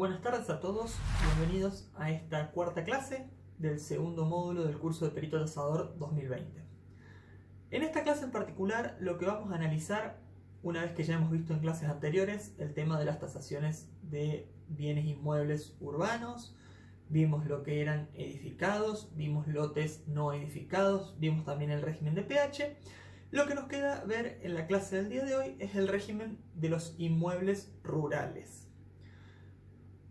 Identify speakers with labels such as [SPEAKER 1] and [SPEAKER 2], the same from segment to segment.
[SPEAKER 1] Buenas tardes a todos, bienvenidos a esta cuarta clase del segundo módulo del curso de Perito Tasador 2020. En esta clase en particular lo que vamos a analizar, una vez que ya hemos visto en clases anteriores, el tema de las tasaciones de bienes inmuebles urbanos, vimos lo que eran edificados, vimos lotes no edificados, vimos también el régimen de PH. Lo que nos queda ver en la clase del día de hoy es el régimen de los inmuebles rurales.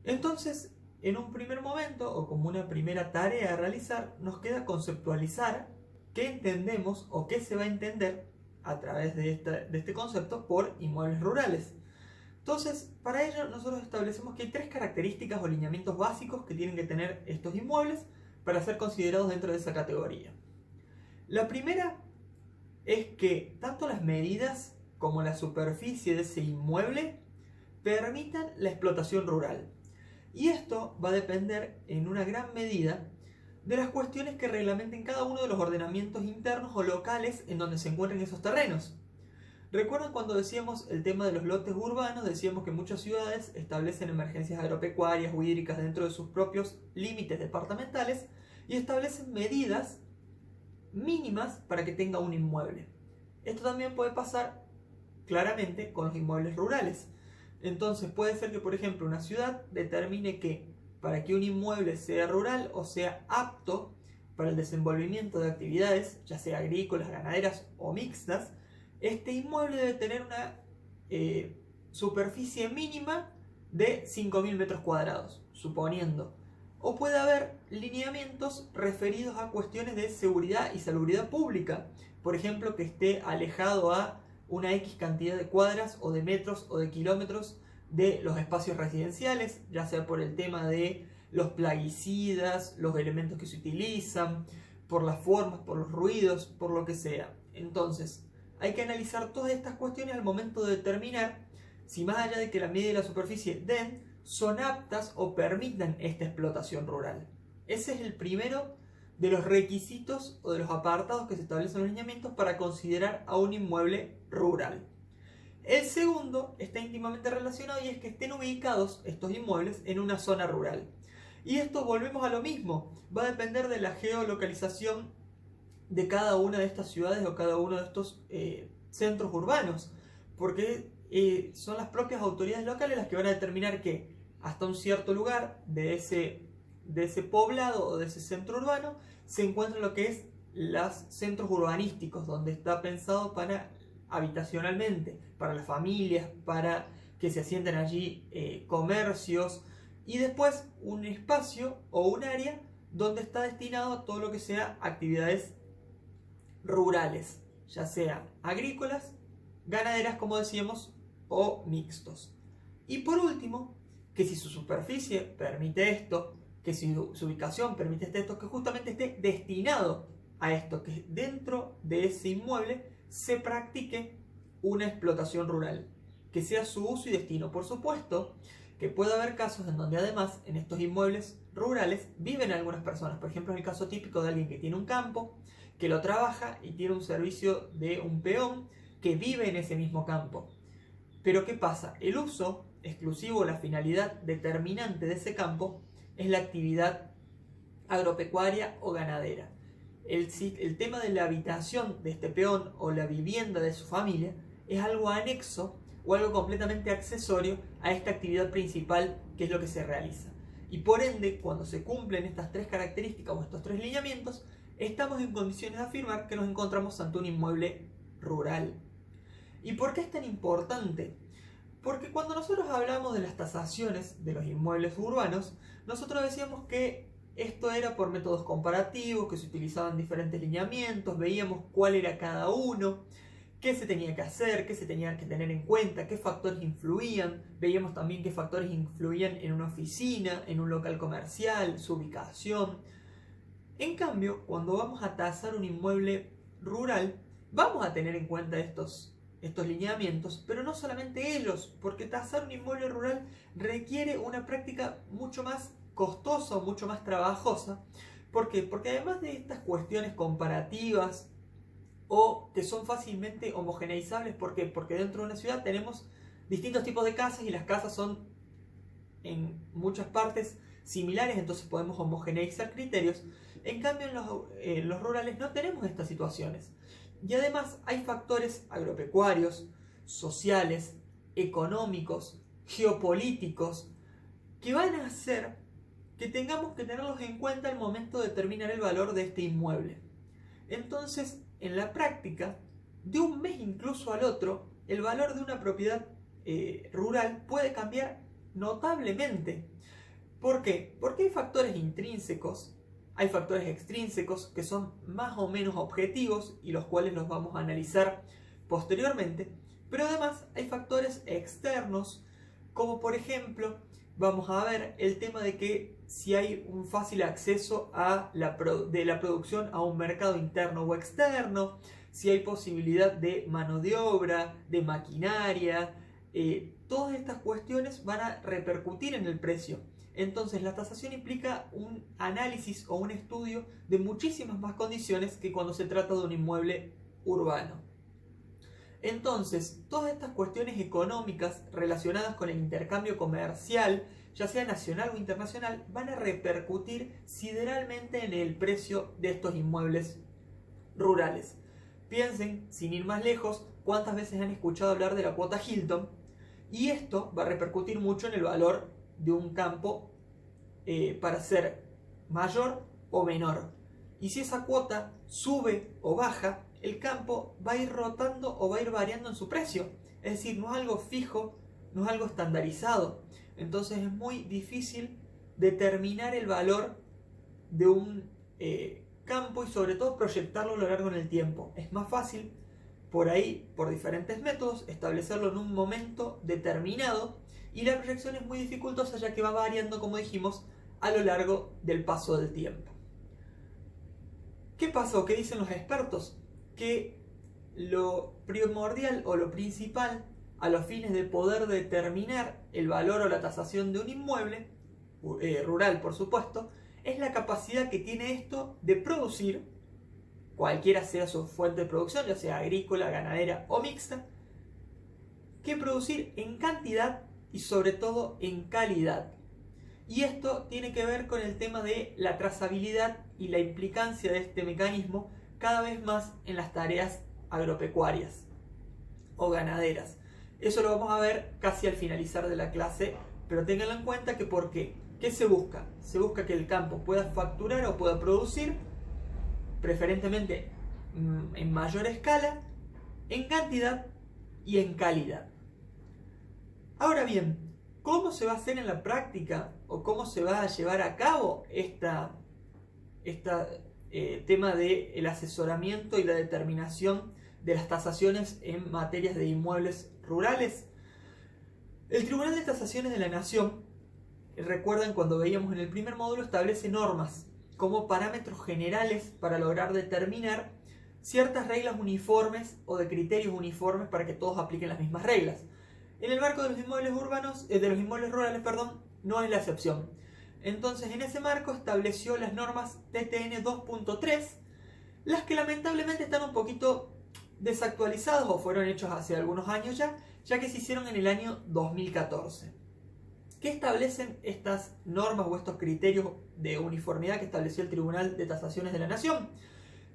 [SPEAKER 1] Entonces, en un primer momento, o como una primera tarea a realizar, nos queda conceptualizar qué entendemos o qué se va a entender a través de este concepto por inmuebles rurales. Entonces, para ello nosotros establecemos que hay tres características o lineamientos básicos que tienen que tener estos inmuebles para ser considerados dentro de esa categoría. La primera es que tanto las medidas como la superficie de ese inmueble permitan la explotación rural. Y esto va a depender en una gran medida de las cuestiones que reglamenten cada uno de los ordenamientos internos o locales en donde se encuentren esos terrenos. ¿Recuerdan cuando decíamos el tema de los lotes urbanos? Decíamos que muchas ciudades establecen emergencias agropecuarias o hídricas dentro de sus propios límites departamentales y establecen medidas mínimas para que tenga un inmueble. Esto también puede pasar claramente con los inmuebles rurales. Entonces puede ser que, por ejemplo, una ciudad determine que para que un inmueble sea rural o sea apto para el desenvolvimiento de actividades, ya sea agrícolas, ganaderas o mixtas, este inmueble debe tener una superficie mínima de 5.000 metros cuadrados, suponiendo. O puede haber lineamientos referidos a cuestiones de seguridad y salubridad pública. Por ejemplo, que esté alejado a una X cantidad de cuadras o de metros o de kilómetros de los espacios residenciales, ya sea por el tema de los plaguicidas, los elementos que se utilizan, por las formas, por los ruidos, por lo que sea. Entonces, hay que analizar todas estas cuestiones al momento de determinar si más allá de que la medida y la superficie den, son aptas o permitan esta explotación rural. Ese es el primero de los requisitos o de los apartados que se establecen en los lineamientos para considerar a un inmueble rural. El segundo está íntimamente relacionado y es que estén ubicados estos inmuebles en una zona rural. Y esto volvemos a lo mismo, va a depender de la geolocalización de cada una de estas ciudades o cada uno de estos centros urbanos, porque son las propias autoridades locales las que van a determinar que hasta un cierto lugar de ese poblado o de ese centro urbano se encuentra lo que es los centros urbanísticos, donde está pensado para habitacionalmente, para las familias, para que se asienten allí comercios, y después un espacio o un área donde está destinado a todo lo que sea actividades rurales, ya sea agrícolas, ganaderas, como decíamos, o mixtos. Y por último, que si su superficie permite esto, que si su ubicación permite esto, que justamente esté destinado a esto, que dentro de ese inmueble se practique una explotación rural, que sea su uso y destino. Por supuesto que puede haber casos en donde además en estos inmuebles rurales viven algunas personas. Por ejemplo, es el caso típico de alguien que tiene un campo, que lo trabaja y tiene un servicio de un peón que vive en ese mismo campo. Pero ¿qué pasa? El uso exclusivo, la finalidad determinante de ese campo es la actividad agropecuaria o ganadera. El tema de la habitación de este peón o la vivienda de su familia es algo anexo o algo completamente accesorio a esta actividad principal, que es lo que se realiza. Y por ende, cuando se cumplen estas tres características o estos tres lineamientos, estamos en condiciones de afirmar que nos encontramos ante un inmueble rural. ¿Y por qué es tan importante? Porque cuando nosotros hablamos de las tasaciones de los inmuebles urbanos, nosotros decíamos que esto era por métodos comparativos, que se utilizaban diferentes lineamientos, veíamos cuál era cada uno, qué se tenía que hacer, qué se tenía que tener en cuenta, qué factores influían, veíamos también qué factores influían en una oficina, en un local comercial, su ubicación. En cambio, cuando vamos a tasar un inmueble rural, vamos a tener en cuenta estos lineamientos, pero no solamente ellos, porque tasar un inmueble rural requiere una práctica mucho más costosa o mucho más trabajosa. ¿Por qué? Porque además de estas cuestiones comparativas o que son fácilmente homogeneizables, ¿por qué? Porque dentro de una ciudad tenemos distintos tipos de casas y las casas son en muchas partes similares, entonces podemos homogeneizar criterios. En cambio, en los rurales no tenemos estas situaciones. Y además hay factores agropecuarios, sociales, económicos, geopolíticos, que van a hacer que tengamos que tenerlos en cuenta al momento de determinar el valor de este inmueble. Entonces, en la práctica, de un mes incluso al otro, el valor de una propiedad rural puede cambiar notablemente. ¿Por qué? Porque hay factores intrínsecos, hay factores extrínsecos que son más o menos objetivos y los cuales los vamos a analizar posteriormente, pero además hay factores externos, como por ejemplo, vamos a ver el tema de que si hay un fácil acceso de la producción a un mercado interno o externo, si hay posibilidad de mano de obra, de maquinaria, todas estas cuestiones van a repercutir en el precio. Entonces la tasación implica un análisis o un estudio de muchísimas más condiciones que cuando se trata de un inmueble urbano. Entonces, todas estas cuestiones económicas relacionadas con el intercambio comercial, ya sea nacional o internacional, van a repercutir sideralmente en el precio de estos inmuebles rurales. Piensen, sin ir más lejos, cuántas veces han escuchado hablar de la cuota Hilton, y esto va a repercutir mucho en el valor de un campo para ser mayor o menor. Y si esa cuota sube o baja, el campo va a ir rotando o va a ir variando en su precio. Es decir, no es algo fijo, no es algo estandarizado. Entonces es muy difícil determinar el valor de un campo y sobre todo proyectarlo a lo largo en el tiempo. Es más fácil por ahí, por diferentes métodos, establecerlo en un momento determinado, y la proyección es muy dificultosa ya que va variando, como dijimos, a lo largo del paso del tiempo. ¿Qué pasa o qué dicen los expertos? Que lo primordial o lo principal a los fines de poder determinar el valor o la tasación de un inmueble, rural por supuesto, es la capacidad que tiene esto de producir, cualquiera sea su fuente de producción, ya sea agrícola, ganadera o mixta, que producir en cantidad y sobre todo en calidad. Y esto tiene que ver con el tema de la trazabilidad y la implicancia de este mecanismo cada vez más en las tareas agropecuarias o ganaderas. Eso lo vamos a ver casi al finalizar de la clase, pero ténganlo en cuenta que ¿por qué? ¿Qué se busca? Se busca que el campo pueda facturar o pueda producir, preferentemente en mayor escala, en cantidad y en calidad. Ahora bien, ¿cómo se va a hacer en la práctica o cómo se va a llevar a cabo tema del asesoramiento y la determinación de las tasaciones en materias de inmuebles rurales? El Tribunal de Tasaciones de la Nación, recuerdan cuando veíamos en el primer módulo, establece normas como parámetros generales para lograr determinar ciertas reglas uniformes o de criterios uniformes para que todos apliquen las mismas reglas. En el marco de los inmuebles rurales, no es la excepción. Entonces, en ese marco estableció las normas TTN 2.3, las que lamentablemente están un poquito desactualizadas o fueron hechas hace algunos años ya que se hicieron en el año 2014. ¿Qué establecen estas normas o estos criterios de uniformidad que estableció el Tribunal de Tasaciones de la Nación?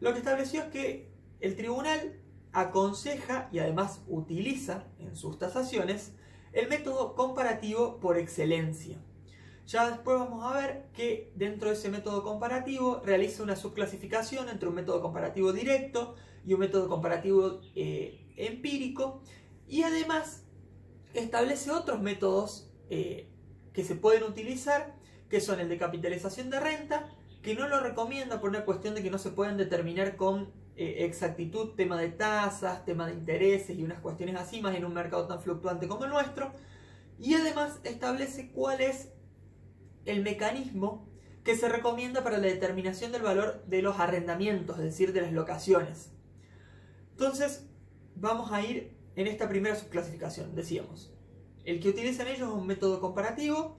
[SPEAKER 1] Lo que estableció es que el tribunal aconseja y además utiliza en sus tasaciones el método comparativo por excelencia. Ya después vamos a ver que dentro de ese método comparativo realiza una subclasificación entre un método comparativo directo y un método comparativo empírico, y además establece otros métodos que se pueden utilizar, que son el de capitalización de renta, que no lo recomienda por una cuestión de que no se pueden determinar con exactitud tema de tasas, tema de intereses y unas cuestiones así, más en un mercado tan fluctuante como el nuestro, y además establece cuál es el mecanismo que se recomienda para la determinación del valor de los arrendamientos, es decir, de las locaciones. Entonces, vamos a ir en esta primera subclasificación. Decíamos, el que utilizan ellos es un método comparativo,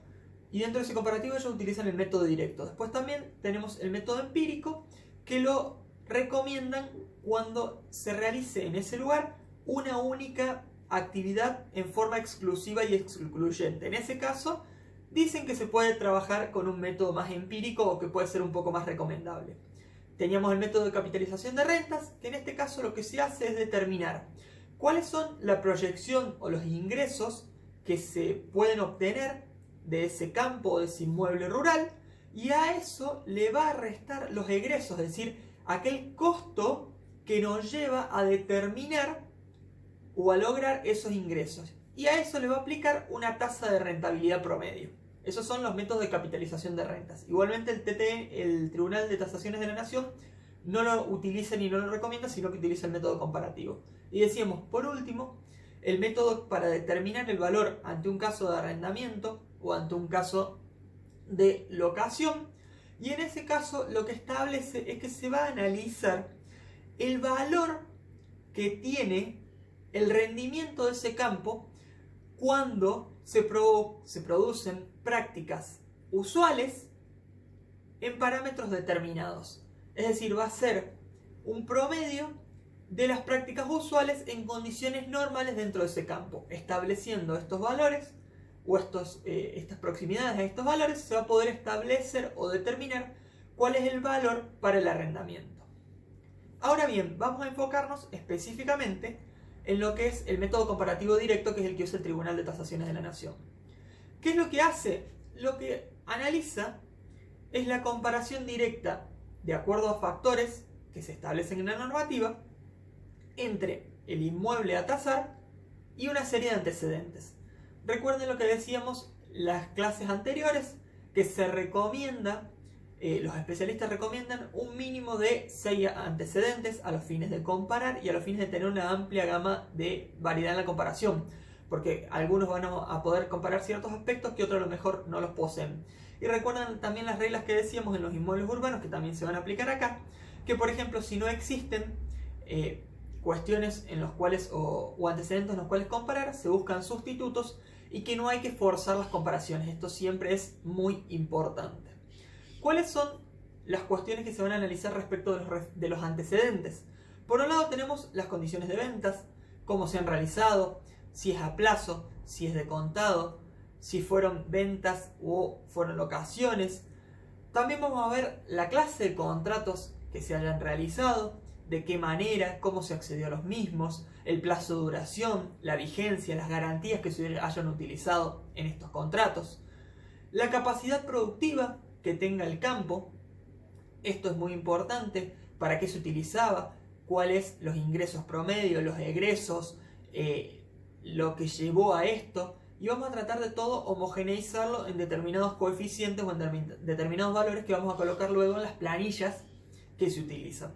[SPEAKER 1] y dentro de ese comparativo ellos utilizan el método directo. Después también tenemos el método empírico, que lo recomiendan cuando se realice en ese lugar una única actividad en forma exclusiva y excluyente. En ese caso, dicen que se puede trabajar con un método más empírico o que puede ser un poco más recomendable. Teníamos el método de capitalización de rentas, que en este caso lo que se hace es determinar cuáles son la proyección o los ingresos que se pueden obtener de ese campo o de ese inmueble rural, y a eso le va a restar los egresos, es decir, aquel costo que nos lleva a determinar o a lograr esos ingresos. Y a eso le va a aplicar una tasa de rentabilidad promedio. Esos son los métodos de capitalización de rentas. Igualmente el TTE, el Tribunal de Tasaciones de la Nación, no lo utiliza ni no lo recomienda, sino que utiliza el método comparativo. Y decíamos, por último, el método para determinar el valor ante un caso de arrendamiento o ante un caso de locación. Y en ese caso lo que establece es que se va a analizar el valor que tiene el rendimiento de ese campo cuando se producen prácticas usuales en parámetros determinados. Es decir, va a ser un promedio de las prácticas usuales en condiciones normales dentro de ese campo. Estableciendo estos valores o estas proximidades a estos valores, se va a poder establecer o determinar cuál es el valor para el arrendamiento. Ahora bien, vamos a enfocarnos específicamente en lo que es el método comparativo directo, que es el que usa el Tribunal de Tasaciones de la Nación. ¿Qué es lo que hace? Lo que analiza es la comparación directa, de acuerdo a factores que se establecen en la normativa, entre el inmueble a tasar y una serie de antecedentes. Recuerden lo que decíamos las clases anteriores, que se recomienda, los especialistas recomiendan un mínimo de 6 antecedentes a los fines de comparar y a los fines de tener una amplia gama de variedad en la comparación, porque algunos van a poder comparar ciertos aspectos que otros a lo mejor no los poseen. Y recuerdan también las reglas que decíamos en los inmuebles urbanos, que también se van a aplicar acá, que por ejemplo si no existen cuestiones en los cuales o antecedentes en los cuales comparar, se buscan sustitutos y que no hay que forzar las comparaciones. Esto siempre es muy importante. ¿Cuáles son las cuestiones que se van a analizar respecto de los antecedentes? Por un lado tenemos las condiciones de ventas, cómo se han realizado, si es a plazo, si es de contado, si fueron ventas o fueron locaciones. También vamos a ver la clase de contratos que se hayan realizado, de qué manera, cómo se accedió a los mismos, el plazo de duración, la vigencia, las garantías que se hayan utilizado en estos contratos, la capacidad productiva que tenga el campo. Esto es muy importante, para qué se utilizaba, cuáles los ingresos promedio, los egresos, lo que llevó a esto, y vamos a tratar de todo homogeneizarlo en determinados coeficientes o en determinados valores que vamos a colocar luego en las planillas que se utilizan.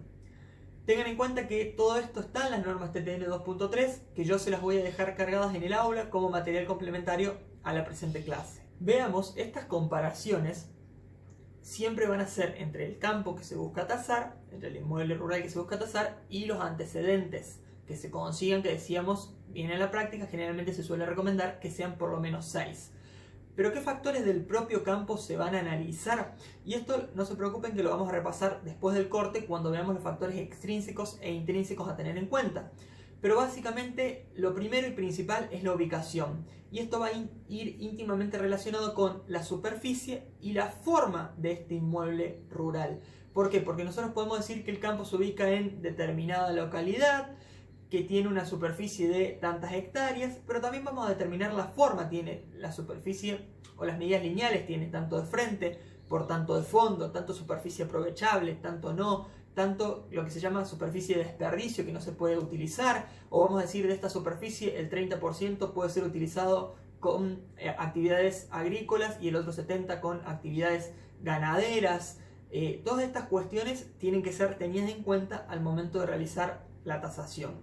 [SPEAKER 1] Tengan en cuenta que todo esto está en las normas TTN 2.3, que yo se las voy a dejar cargadas en el aula como material complementario a la presente clase. Veamos, estas comparaciones siempre van a ser entre el campo que se busca tasar, entre el inmueble rural que se busca tasar y los antecedentes que se consigan, que decíamos bien en la práctica, generalmente se suele recomendar que sean por lo menos 6. Pero ¿qué factores del propio campo se van a analizar? Y esto no se preocupen, que lo vamos a repasar después del corte cuando veamos los factores extrínsecos e intrínsecos a tener en cuenta. Pero básicamente lo primero y principal es la ubicación. Y esto va a ir íntimamente relacionado con la superficie y la forma de este inmueble rural. ¿Por qué? Porque nosotros podemos decir que el campo se ubica en determinada localidad, que tiene una superficie de tantas hectáreas, pero también vamos a determinar la forma. Tiene la superficie o las medidas lineales, tiene tanto de frente, por tanto de fondo, tanto superficie aprovechable, tanto no, tanto lo que se llama superficie de desperdicio que no se puede utilizar, o vamos a decir de esta superficie el 30% puede ser utilizado con actividades agrícolas y el otro 70% con actividades ganaderas. Todas estas cuestiones tienen que ser tenidas en cuenta al momento de realizar la tasación.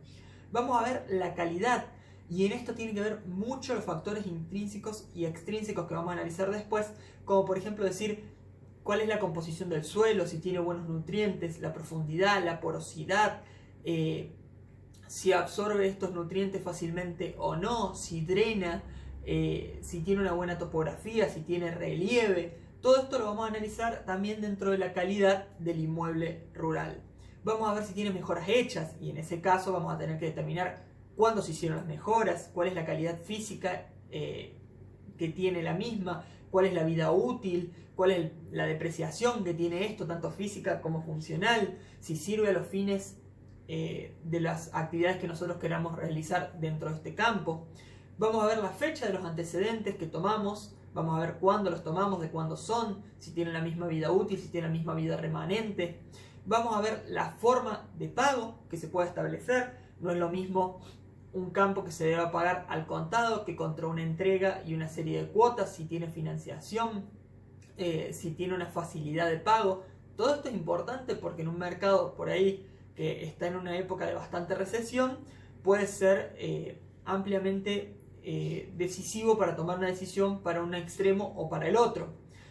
[SPEAKER 1] Vamos a ver la calidad, y en esto tienen que ver mucho los factores intrínsecos y extrínsecos que vamos a analizar después, como por ejemplo decir cuál es la composición del suelo, si tiene buenos nutrientes, la profundidad, la porosidad, si absorbe estos nutrientes fácilmente o no, si drena, si tiene una buena topografía, si tiene relieve. Todo esto lo vamos a analizar también dentro de la calidad del inmueble rural. Vamos a ver si tiene mejoras hechas, y en ese caso vamos a tener que determinar cuándo se hicieron las mejoras, cuál es la calidad física que tiene la misma, cuál es la vida útil, cuál es la depreciación que tiene esto, tanto física como funcional, si sirve a los fines de las actividades que nosotros queramos realizar dentro de este campo. Vamos a ver la fecha de los antecedentes que tomamos, vamos a ver cuándo los tomamos, de cuándo son, si tienen la misma vida útil, si tienen la misma vida remanente. Vamos a ver la forma de pago que se puede establecer. No es lo mismo un campo que se deba pagar al contado que contra una entrega y una serie de cuotas, si tiene financiación, si tiene una facilidad de pago. Todo esto es importante porque en un mercado por ahí que está en una época de bastante recesión, puede ser ampliamente decisivo para tomar una decisión para un extremo o para el otro.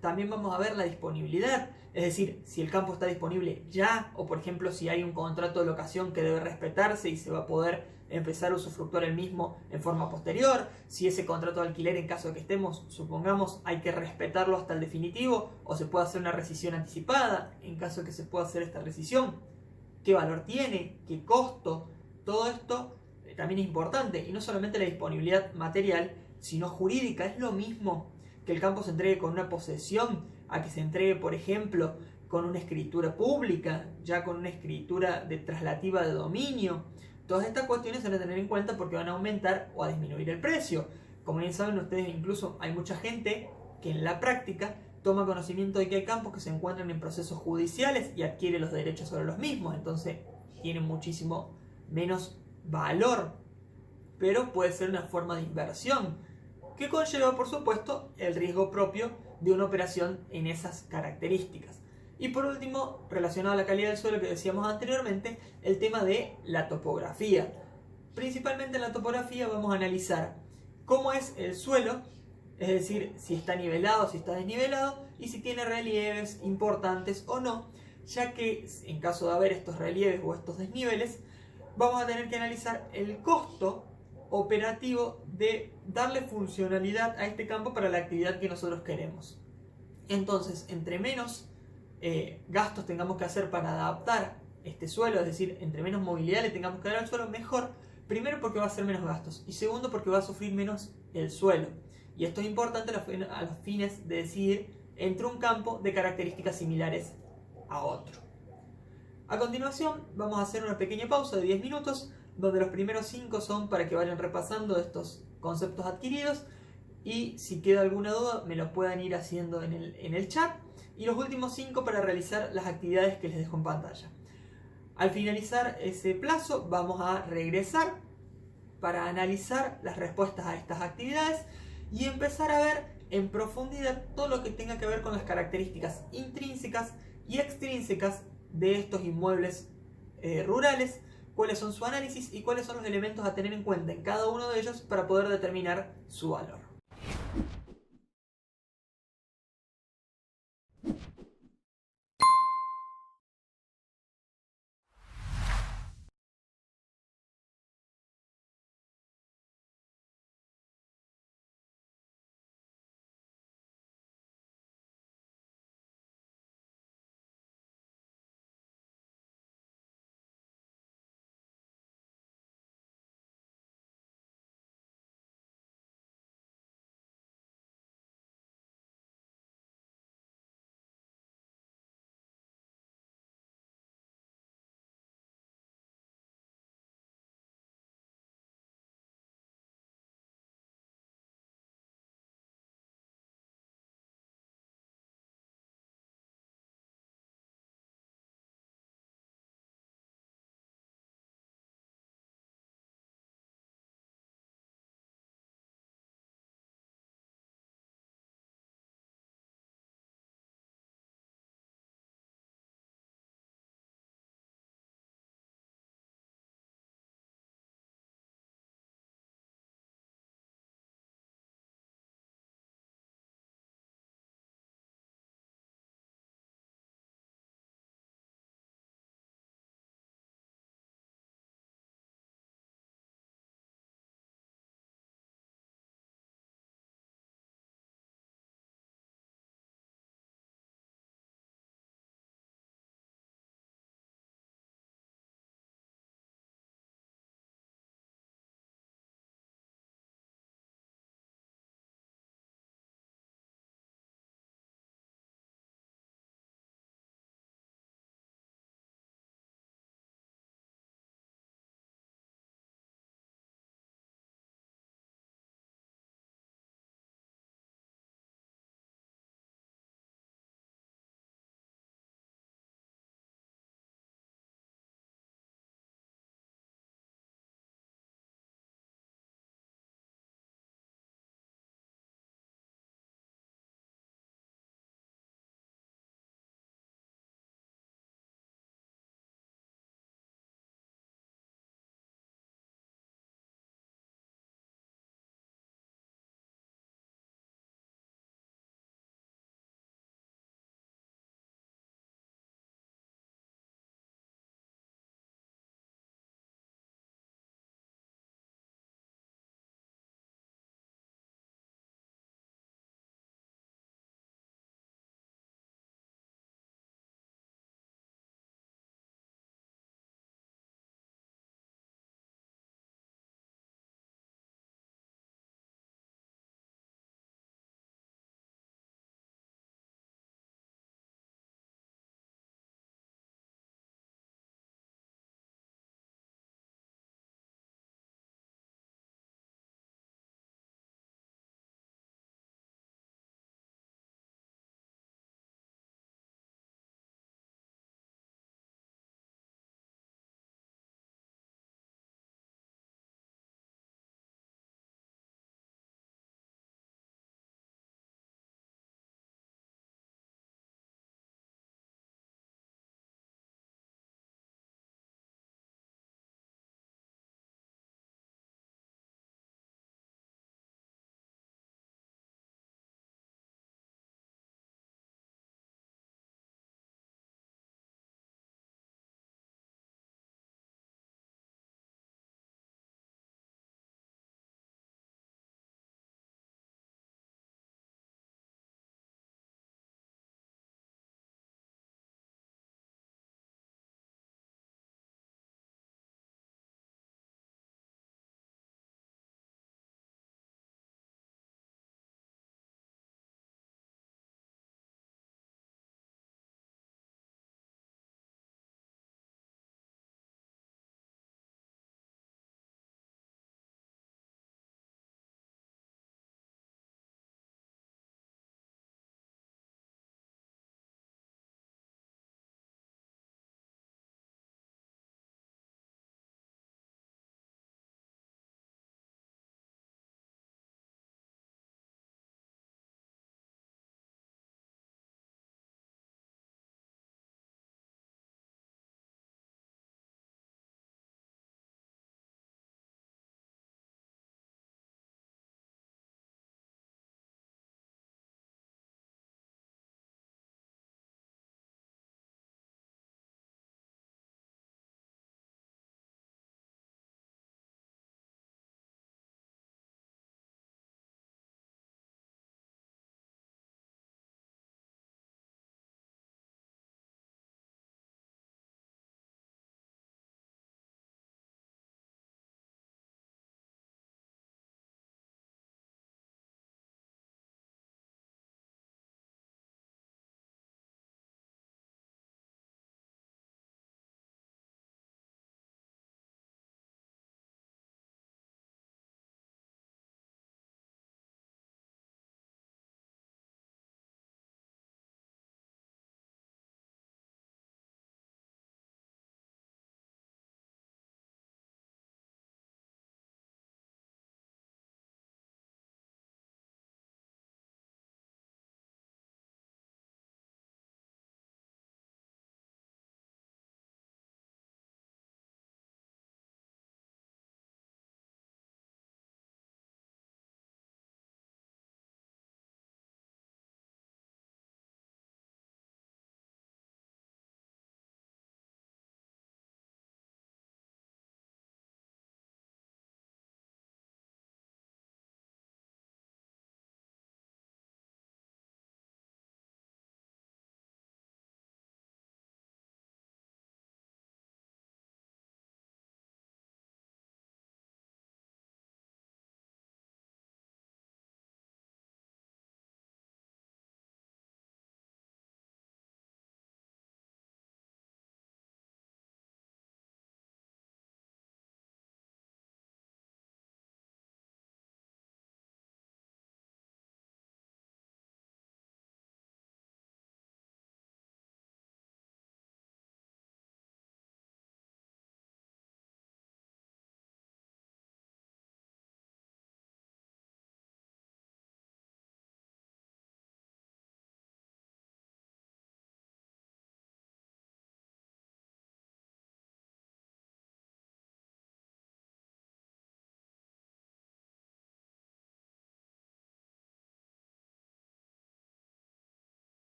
[SPEAKER 1] También vamos a ver la disponibilidad, es decir, si el campo está disponible ya, o por ejemplo si hay un contrato de locación que debe respetarse y se va a poder empezar a usufructuar el mismo en forma posterior, si ese contrato de alquiler, en caso de que estemos, supongamos, hay que respetarlo hasta el definitivo, o se puede hacer una rescisión anticipada, en caso de que se pueda hacer esta rescisión, qué valor tiene, qué costo, todo esto también es importante, y no solamente la disponibilidad material, sino jurídica. Es lo mismo que el campo se entregue con una posesión a que se entregue, por ejemplo, con una escritura pública, ya con una escritura de traslativa de dominio. Todas estas cuestiones se van a tener en cuenta porque van a aumentar o a disminuir el precio. Como bien saben ustedes, incluso hay mucha gente que en la práctica toma conocimiento de que hay campos que se encuentran en procesos judiciales y adquiere los derechos sobre los mismos, entonces tienen muchísimo menos valor, pero puede ser una forma de inversión que conlleva, por supuesto, el riesgo propio de una operación en esas características. Y por último, relacionado a la calidad del suelo que decíamos anteriormente, el tema de la topografía. Principalmente en la topografía vamos a analizar cómo es el suelo, es decir, si está nivelado, si está desnivelado, y si tiene relieves importantes o no, ya que en caso de haber estos relieves o estos desniveles, vamos a tener que analizar el costo operativo de darle funcionalidad a este campo para la actividad que nosotros queremos. Entonces, entre menos gastos tengamos que hacer para adaptar este suelo, es decir, entre menos movilidad le tengamos que dar al suelo, mejor. Primero porque va a ser menos gastos y segundo porque va a sufrir menos el suelo. Y esto es importante a los fines de decidir entre un campo de características similares a otro. A continuación vamos a hacer una pequeña pausa de 10 minutos donde los primeros 5 son para que vayan repasando estos conceptos adquiridos y si queda alguna duda me lo puedan ir haciendo en el chat, y los últimos 5 para realizar las actividades que les dejo en pantalla. Al finalizar ese plazo vamos a regresar para analizar las respuestas a estas actividades y empezar a ver en profundidad todo lo que tenga que ver con las características intrínsecas y extrínsecas de estos inmuebles rurales, cuáles son su análisis y cuáles son los elementos a tener en cuenta en cada uno de ellos para poder determinar su valor.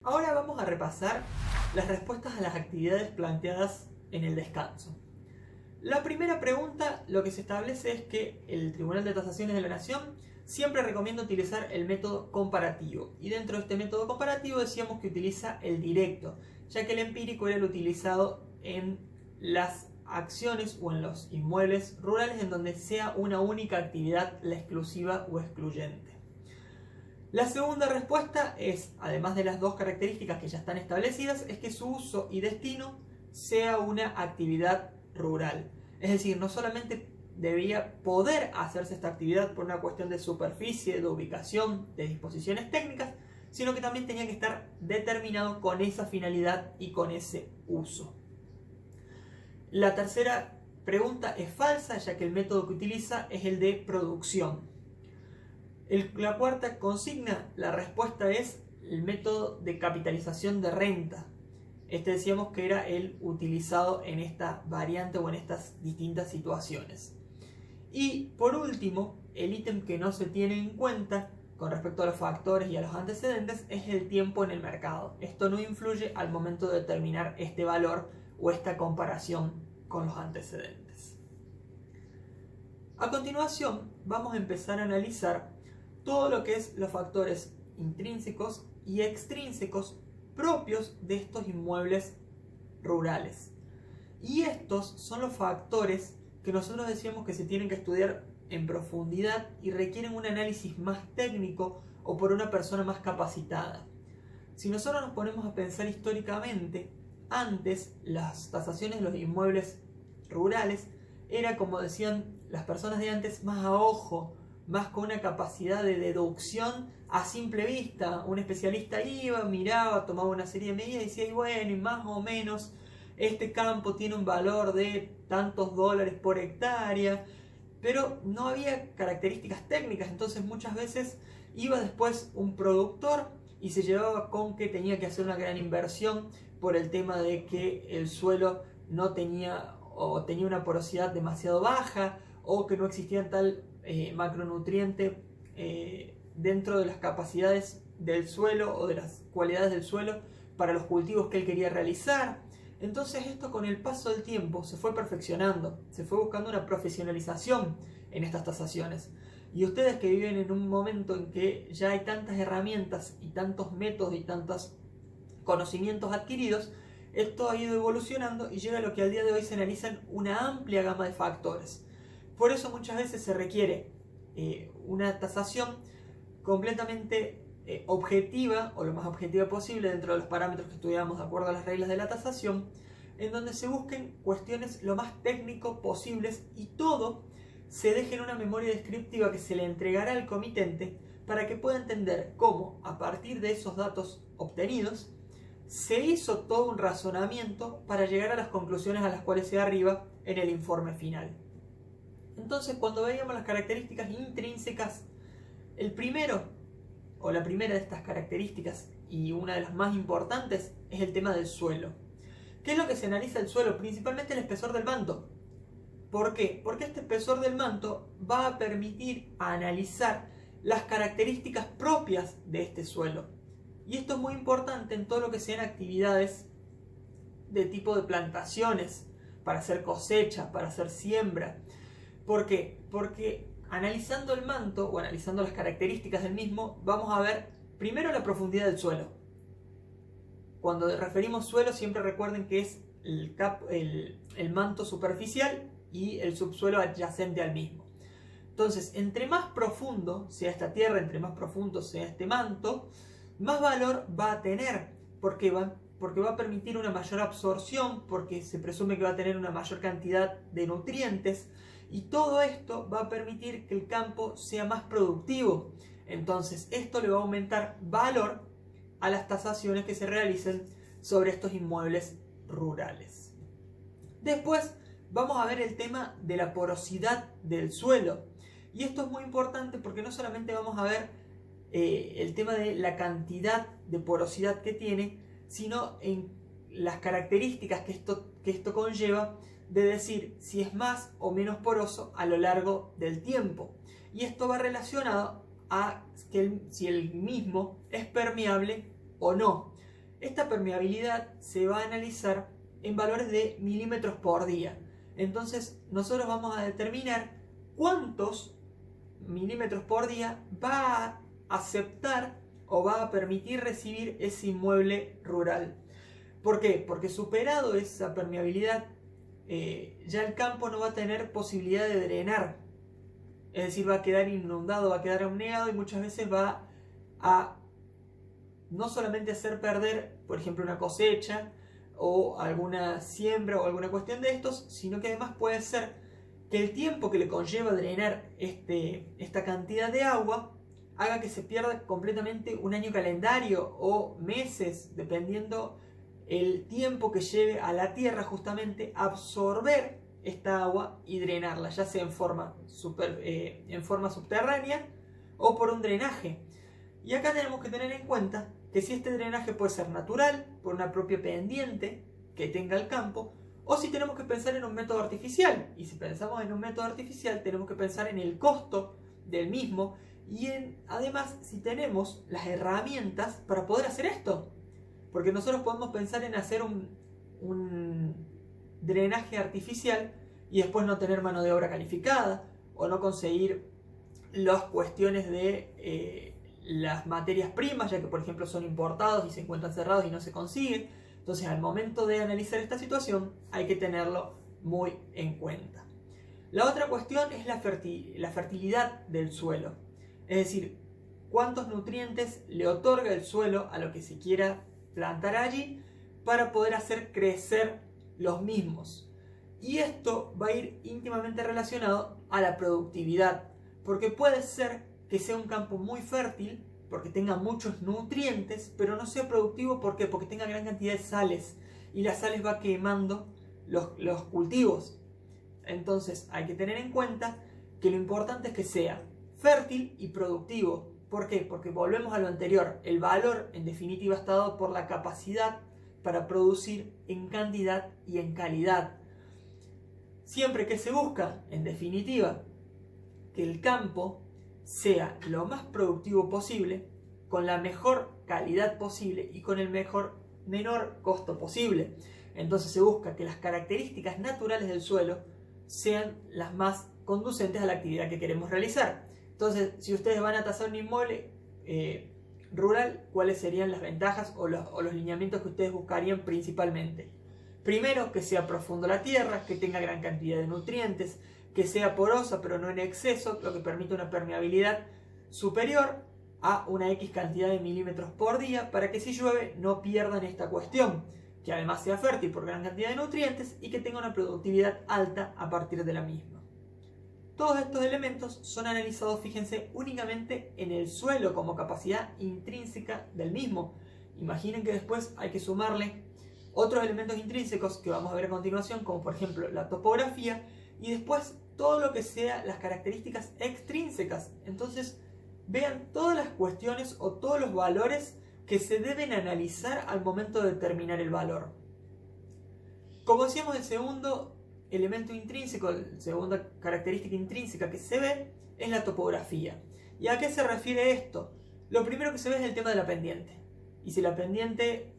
[SPEAKER 1] Ahora vamos a repasar las respuestas a las actividades planteadas en el descanso. La primera pregunta, lo que se establece es que el Tribunal de Tasaciones de la Nación siempre recomienda utilizar el método comparativo. Y dentro de este método comparativo decíamos que utiliza el directo, ya que el empírico era el utilizado en las acciones o en los inmuebles rurales en donde sea una única actividad la exclusiva o excluyente. La segunda respuesta es, además de las dos características que ya están establecidas, es que su uso y destino sea una actividad rural. Es decir, no solamente debía poder hacerse esta actividad por una cuestión de superficie, de ubicación, de disposiciones técnicas, sino que también tenía que estar determinado con esa finalidad y con ese uso. La tercera pregunta es falsa, ya que el método que utiliza es el de producción. La cuarta consigna, la respuesta es el método de capitalización de renta. Este decíamos que era el utilizado en esta variante o en estas distintas situaciones. Y por último, el ítem que no se tiene en cuenta con respecto a los factores y a los antecedentes es el tiempo en el mercado. Esto no influye al momento de determinar este valor o esta comparación con los antecedentes. A continuación, vamos a empezar a analizar todo lo que es los factores intrínsecos y extrínsecos propios de estos inmuebles rurales. Y estos son los factores que nosotros decíamos que se tienen que estudiar en profundidad y requieren un análisis más técnico o por una persona más capacitada. Si nosotros nos ponemos a pensar históricamente, antes las tasaciones de los inmuebles rurales era, como decían las personas de antes, más a ojo, más con una capacidad de deducción a simple vista. Un especialista iba, miraba, tomaba una serie de medidas y decía, y bueno, y más o menos este campo tiene un valor de tantos dólares por hectárea, pero no había características técnicas. Entonces muchas veces iba después un productor y se llevaba con que tenía que hacer una gran inversión por el tema de que el suelo no tenía o tenía una porosidad demasiado baja, o que no existía tal macronutriente dentro de las capacidades del suelo o de las cualidades del suelo para los cultivos que él quería realizar. Entonces esto con el paso del tiempo se fue perfeccionando, se fue buscando una profesionalización en estas tasaciones. Y ustedes que viven en un momento en que ya hay tantas herramientas y tantos métodos y tantos conocimientos adquiridos, esto ha ido evolucionando y llega a lo que al día de hoy se analizan una amplia gama de factores. Por eso muchas veces se requiere una tasación completamente objetiva, o lo más objetiva posible dentro de los parámetros que estudiamos de acuerdo a las reglas de la tasación, en donde se busquen cuestiones lo más técnico posibles y todo se deje en una memoria descriptiva que se le entregará al comitente para que pueda entender cómo, a partir de esos datos obtenidos, se hizo todo un razonamiento para llegar a las conclusiones a las cuales se arriba en el informe final. Entonces, cuando veíamos las características intrínsecas, el primero o la primera de estas características y una de las más importantes es el tema del suelo. ¿Qué es lo que se analiza el suelo? Principalmente el espesor del manto. ¿Por qué? Porque este espesor del manto va a permitir analizar las características propias de este suelo. Y esto es muy importante en todo lo que sean actividades de tipo de plantaciones, para hacer cosecha, para hacer siembra. ¿Por qué? Porque analizando el manto o analizando las características del mismo, vamos a ver primero la profundidad del suelo. Cuando referimos suelo, siempre recuerden que es el manto superficial y el subsuelo adyacente al mismo. Entonces, entre más profundo sea esta tierra, entre más profundo sea este manto, más valor va a tener. ¿Por qué? Porque va a permitir una mayor absorción, porque se presume que va a tener una mayor cantidad de nutrientes, y todo esto va a permitir que el campo sea más productivo. Entonces esto le va a aumentar valor a las tasaciones que se realicen sobre estos inmuebles rurales. Después vamos a ver el tema de la porosidad del suelo. Y esto es muy importante porque no solamente vamos a ver el tema de la cantidad de porosidad que tiene, sino en las características que esto conlleva, de decir si es más o menos poroso a lo largo del tiempo. Y esto va relacionado a si el mismo es permeable o no. Esta permeabilidad se va a analizar en valores de milímetros por día. Entonces nosotros vamos a determinar cuántos milímetros por día va a aceptar o va a permitir recibir ese inmueble rural. ¿Por qué? Porque superado esa permeabilidad, ya el campo no va a tener posibilidad de drenar. Es decir, va a quedar inundado, va a quedar anegado y muchas veces va a no solamente hacer perder, por ejemplo, una cosecha o alguna siembra o alguna cuestión de estos, sino que además puede ser que el tiempo que le conlleva drenar esta cantidad de agua haga que se pierda completamente un año calendario o meses, dependiendo el tiempo que lleve a la tierra justamente absorber esta agua y drenarla, ya sea en forma subterránea o por un drenaje. Y acá tenemos que tener en cuenta que si este drenaje puede ser natural, por una propia pendiente que tenga el campo, o si tenemos que pensar en un método artificial. Y si pensamos en un método artificial, tenemos que pensar en el costo del mismo y además si tenemos las herramientas para poder hacer esto. Porque nosotros podemos pensar en hacer un drenaje artificial y después no tener mano de obra calificada o no conseguir las cuestiones de las materias primas, ya que por ejemplo son importados y se encuentran cerrados y no se consiguen. Entonces al momento de analizar esta situación hay que tenerlo muy en cuenta. La otra cuestión es la fertilidad del suelo, es decir, cuántos nutrientes le otorga el suelo a lo que se quiera plantar allí para poder hacer crecer los mismos. Y esto va a ir íntimamente relacionado a la productividad, porque puede ser que sea un campo muy fértil, porque tenga muchos nutrientes, pero no sea productivo. ¿Por qué? Porque tenga gran cantidad de sales, y las sales va quemando los cultivos. Entonces hay que tener en cuenta que lo importante es que sea fértil y productivo. ¿Por qué? Porque volvemos a lo anterior, el valor en definitiva está dado por la capacidad para producir en cantidad y en calidad. Siempre que se busca, en definitiva, que el campo sea lo más productivo posible, con la mejor calidad posible y con el menor costo posible. Entonces se busca que las características naturales del suelo sean las más conducentes a la actividad que queremos realizar. Entonces, si ustedes van a tasar un inmueble rural, ¿cuáles serían las ventajas o los lineamientos que ustedes buscarían principalmente? Primero, que sea profundo la tierra, que tenga gran cantidad de nutrientes, que sea porosa pero no en exceso, lo que permite una permeabilidad superior a una X cantidad de milímetros por día, para que si llueve no pierdan esta cuestión, que además sea fértil por gran cantidad de nutrientes y que tenga una productividad alta a partir de la misma. Todos estos elementos son analizados, fíjense, únicamente en el suelo como capacidad intrínseca del mismo. Imaginen que después hay que sumarle otros elementos intrínsecos que vamos a ver a continuación, como por ejemplo la topografía, y después todo lo que sea las características extrínsecas. Entonces vean todas las cuestiones o todos los valores que se deben analizar al momento de determinar el valor. Como decíamos, el segundo elemento intrínseco, la segunda característica intrínseca que se ve es la topografía. ¿Y a qué se refiere esto? Lo primero que se ve es el tema de la pendiente. Y si la pendiente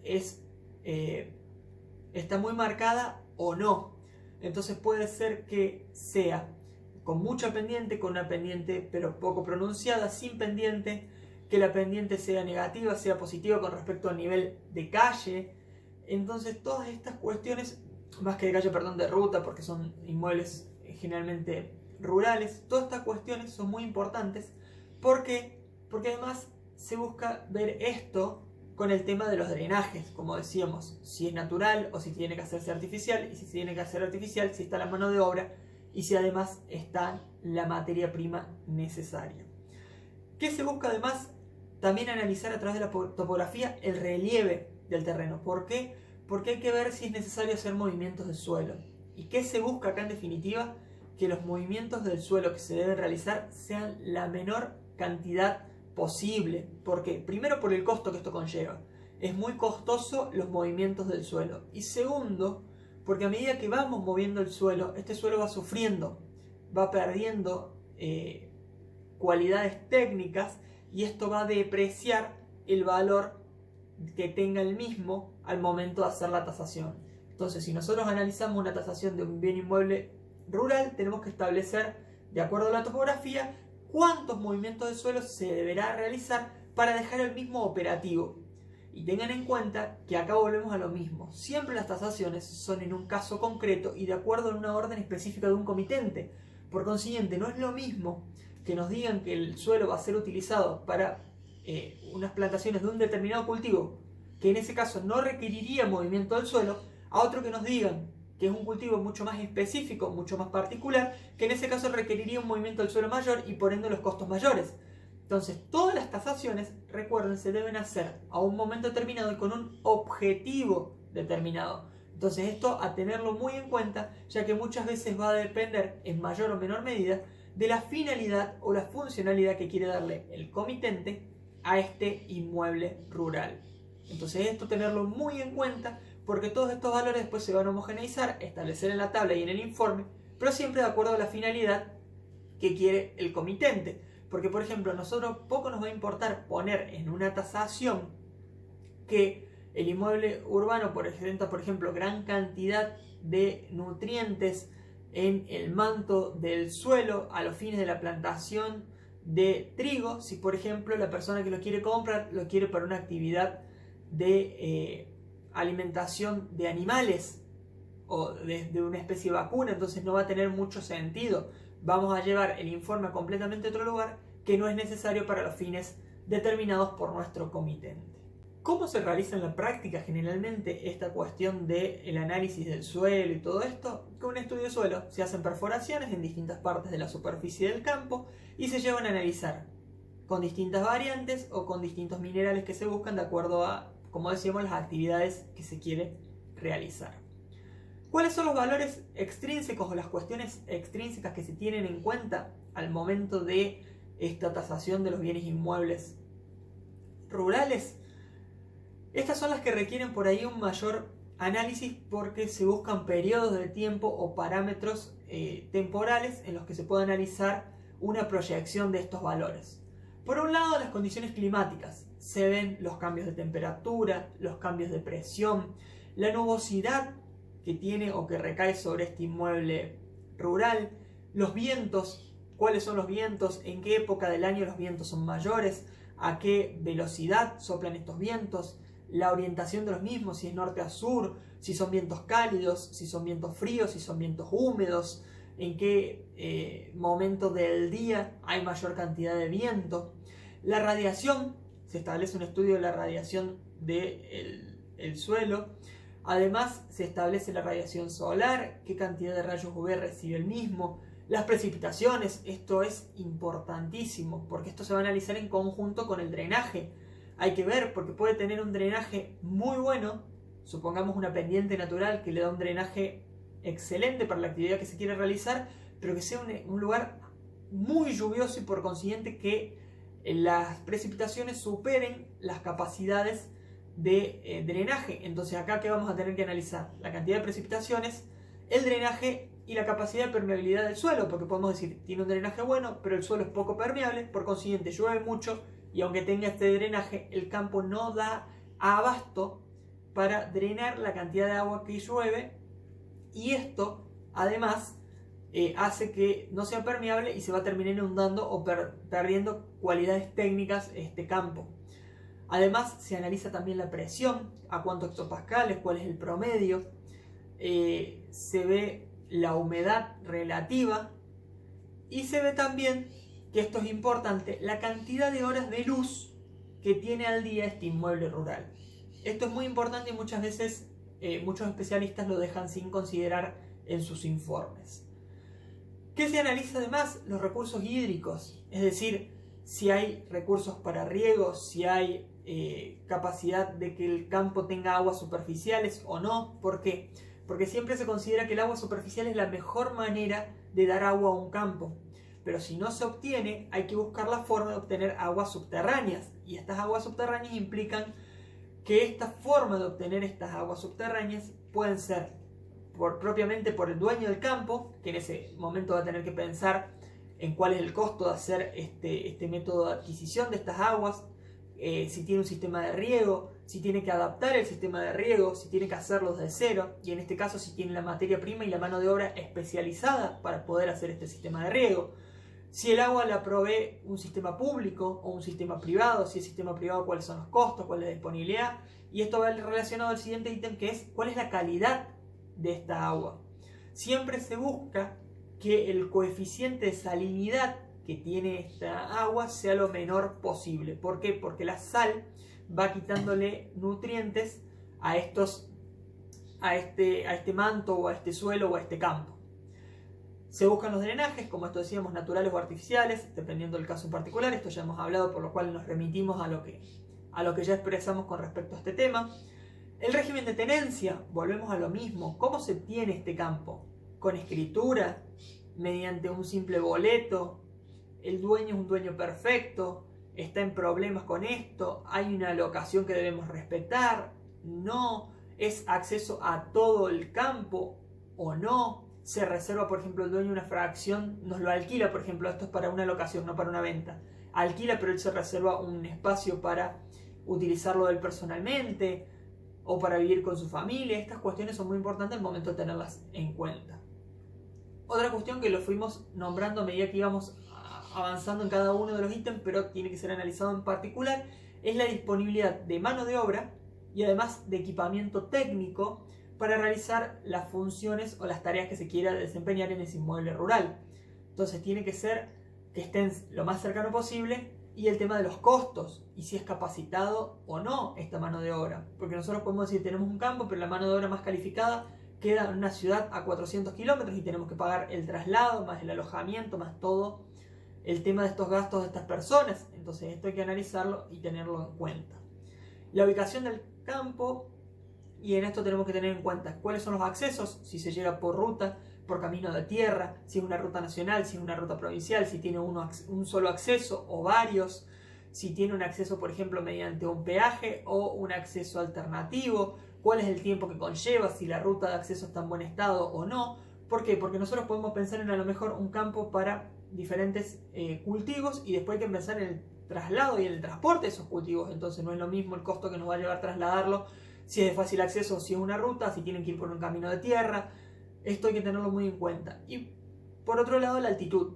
[SPEAKER 1] está muy marcada o no. Entonces puede ser que sea con mucha pendiente, con una pendiente pero poco pronunciada, sin pendiente, que la pendiente sea negativa, sea positiva con respecto al nivel de calle. Entonces todas estas cuestiones, más que de calle, perdón, de ruta, porque son inmuebles generalmente rurales, todas estas cuestiones son muy importantes. ¿Por qué? Porque además se busca ver esto con el tema de los drenajes, como decíamos, si es natural o si tiene que hacerse artificial, y si tiene que hacer artificial, si está la mano de obra y si además está la materia prima necesaria. ¿Qué se busca además? También analizar a través de la topografía el relieve del terreno. ¿Por qué? Porque hay que ver si es necesario hacer movimientos del suelo. ¿Y qué se busca acá en definitiva? Que los movimientos del suelo que se deben realizar sean la menor cantidad posible. ¿Por qué? Primero, por el costo que esto conlleva. Es muy costoso los movimientos del suelo. Y segundo, porque a medida que vamos moviendo el suelo, este suelo va sufriendo, va perdiendo cualidades técnicas y esto va a depreciar el valor que tenga el mismo al momento de hacer la tasación. Entonces, si nosotros analizamos una tasación de un bien inmueble rural, tenemos que establecer, de acuerdo a la topografía, cuántos movimientos de suelo se deberá realizar para dejar el mismo operativo. Y tengan en cuenta que acá volvemos a lo mismo. Siempre las tasaciones son en un caso concreto y de acuerdo a una orden específica de un comitente. Por consiguiente, no es lo mismo que nos digan que el suelo va a ser utilizado para unas plantaciones de un determinado cultivo, que en ese caso no requeriría movimiento del suelo, a otro que nos digan que es un cultivo mucho más específico, mucho más particular, que en ese caso requeriría un movimiento del suelo mayor y por ende los costos mayores. Entonces, todas las tasaciones, recuerden, se deben hacer a un momento determinado y con un objetivo determinado. Entonces, esto a tenerlo muy en cuenta, ya que muchas veces va a depender, en mayor o menor medida, de la finalidad o la funcionalidad que quiere darle el comitente a este inmueble rural. Entonces, esto tenerlo muy en cuenta, porque todos estos valores después se van a homogeneizar, establecer en la tabla y en el informe, pero siempre de acuerdo a la finalidad que quiere el comitente. Porque, por ejemplo, a nosotros poco nos va a importar poner en una tasación que el inmueble urbano presenta, por ejemplo, gran cantidad de nutrientes en el manto del suelo a los fines de la plantación de trigo, si por ejemplo la persona que lo quiere comprar lo quiere para una actividad de alimentación de animales o de una especie de vacuna, entonces no va a tener mucho sentido. Vamos a llevar el informe completamente a otro lugar que no es necesario para los fines determinados por nuestro comitente. ¿Cómo se realiza en la práctica generalmente esta cuestión del análisis del suelo y todo esto? Con un estudio de suelo se hacen perforaciones en distintas partes de la superficie del campo y se llevan a analizar con distintas variantes o con distintos minerales que se buscan de acuerdo a, como decíamos, las actividades que se quiere realizar. ¿Cuáles son los valores extrínsecos o las cuestiones extrínsecas que se tienen en cuenta al momento de esta tasación de los bienes inmuebles rurales? Estas son las que requieren por ahí un mayor análisis porque se buscan periodos de tiempo o parámetros temporales en los que se puede analizar una proyección de estos valores. Por un lado, las condiciones climáticas. Se ven los cambios de temperatura, los cambios de presión, la nubosidad que tiene o que recae sobre este inmueble rural, los vientos, cuáles son los vientos, en qué época del año los vientos son mayores, a qué velocidad soplan estos vientos, la orientación de los mismos, si es norte a sur, si son vientos cálidos, si son vientos fríos, si son vientos húmedos, en qué momento del día hay mayor cantidad de viento. La radiación, se establece un estudio de la radiación del suelo. Además, se establece la radiación solar, qué cantidad de rayos UV recibe el mismo. Las precipitaciones, esto es importantísimo, porque esto se va a analizar en conjunto con el drenaje. Hay que ver, porque puede tener un drenaje muy bueno, supongamos una pendiente natural que le da un drenaje excelente para la actividad que se quiere realizar, pero que sea un lugar muy lluvioso y por consiguiente que las precipitaciones superen las capacidades de drenaje. Entonces acá, ¿qué vamos a tener que analizar? La cantidad de precipitaciones, el drenaje y la capacidad de permeabilidad del suelo, porque podemos decir, tiene un drenaje bueno, pero el suelo es poco permeable, por consiguiente llueve mucho y aunque tenga este drenaje, el campo no da abasto para drenar la cantidad de agua que llueve, y esto además hace que no sea permeable y se va a terminar inundando o perdiendo cualidades técnicas este campo. Además, se analiza también la presión, a cuántos hectopascales, cuál es el promedio, se ve la humedad relativa y se ve también, que esto es importante, la cantidad de horas de luz que tiene al día este inmueble rural. Esto es muy importante y muchas veces muchos especialistas lo dejan sin considerar en sus informes. ¿Qué se analiza además? Los recursos hídricos, es decir, si hay recursos para riego, si hay capacidad de que el campo tenga aguas superficiales o no. ¿Por qué? Porque siempre se considera que el agua superficial es la mejor manera de dar agua a un campo. Pero si no se obtiene, hay que buscar la forma de obtener aguas subterráneas. Y estas aguas subterráneas implican que esta forma de obtener estas aguas subterráneas pueden ser propiamente por el dueño del campo, que en ese momento va a tener que pensar en cuál es el costo de hacer este método de adquisición de estas aguas, si tiene un sistema de riego, si tiene que adaptar el sistema de riego, si tiene que hacerlo desde cero, y en este caso si tiene la materia prima y la mano de obra especializada para poder hacer este sistema de riego. Si el agua la provee un sistema público o un sistema privado, si es sistema privado, cuáles son los costos, cuál es la disponibilidad. Y esto va relacionado al siguiente ítem, que es cuál es la calidad de esta agua. Siempre se busca que el coeficiente de salinidad que tiene esta agua sea lo menor posible. ¿Por qué? Porque la sal va quitándole nutrientes a este manto o a este suelo o a este campo. Se buscan los drenajes, como esto decíamos, naturales o artificiales, dependiendo del caso en particular. Esto ya hemos hablado, por lo cual nos remitimos a lo que ya expresamos con respecto a este tema. El régimen de tenencia, volvemos a lo mismo. ¿Cómo se tiene este campo? ¿Con escritura? ¿Mediante un simple boleto? ¿El dueño es un dueño perfecto? ¿Está en problemas con esto? ¿Hay una locación que debemos respetar? ¿No? ¿Es acceso a todo el campo o no? Se reserva, por ejemplo, el dueño una fracción, nos lo alquila, por ejemplo, esto es para una locación, no para una venta. Alquila, pero él se reserva un espacio para utilizarlo él personalmente o para vivir con su familia. Estas cuestiones son muy importantes al momento de tenerlas en cuenta. Otra cuestión que lo fuimos nombrando a medida que íbamos avanzando en cada uno de los ítems, pero tiene que ser analizado en particular, es la disponibilidad de mano de obra y además de equipamiento técnico para realizar las funciones o las tareas que se quiera desempeñar en ese inmueble rural. Entonces tiene que ser que estén lo más cercano posible, y el tema de los costos y si es capacitado o no esta mano de obra, porque nosotros podemos decir tenemos un campo pero la mano de obra más calificada queda en una ciudad a 400 kilómetros y tenemos que pagar el traslado más el alojamiento más todo el tema de estos gastos de estas personas. Entonces esto hay que analizarlo y tenerlo en cuenta. La ubicación del campo, y en esto tenemos que tener en cuenta cuáles son los accesos, si se llega por ruta, por camino de tierra, si es una ruta nacional, si es una ruta provincial, si tiene un solo acceso o varios, si tiene un acceso, por ejemplo, mediante un peaje o un acceso alternativo, cuál es el tiempo que conlleva, si la ruta de acceso está en buen estado o no. ¿Por qué? Porque nosotros podemos pensar en a lo mejor un campo para diferentes cultivos y después hay que pensar en el traslado y en el transporte de esos cultivos. Entonces no es lo mismo el costo que nos va a llevar trasladarlo, si es de fácil acceso, si es una ruta, si tienen que ir por un camino de tierra. Esto hay que tenerlo muy en cuenta. Y por otro lado, la altitud.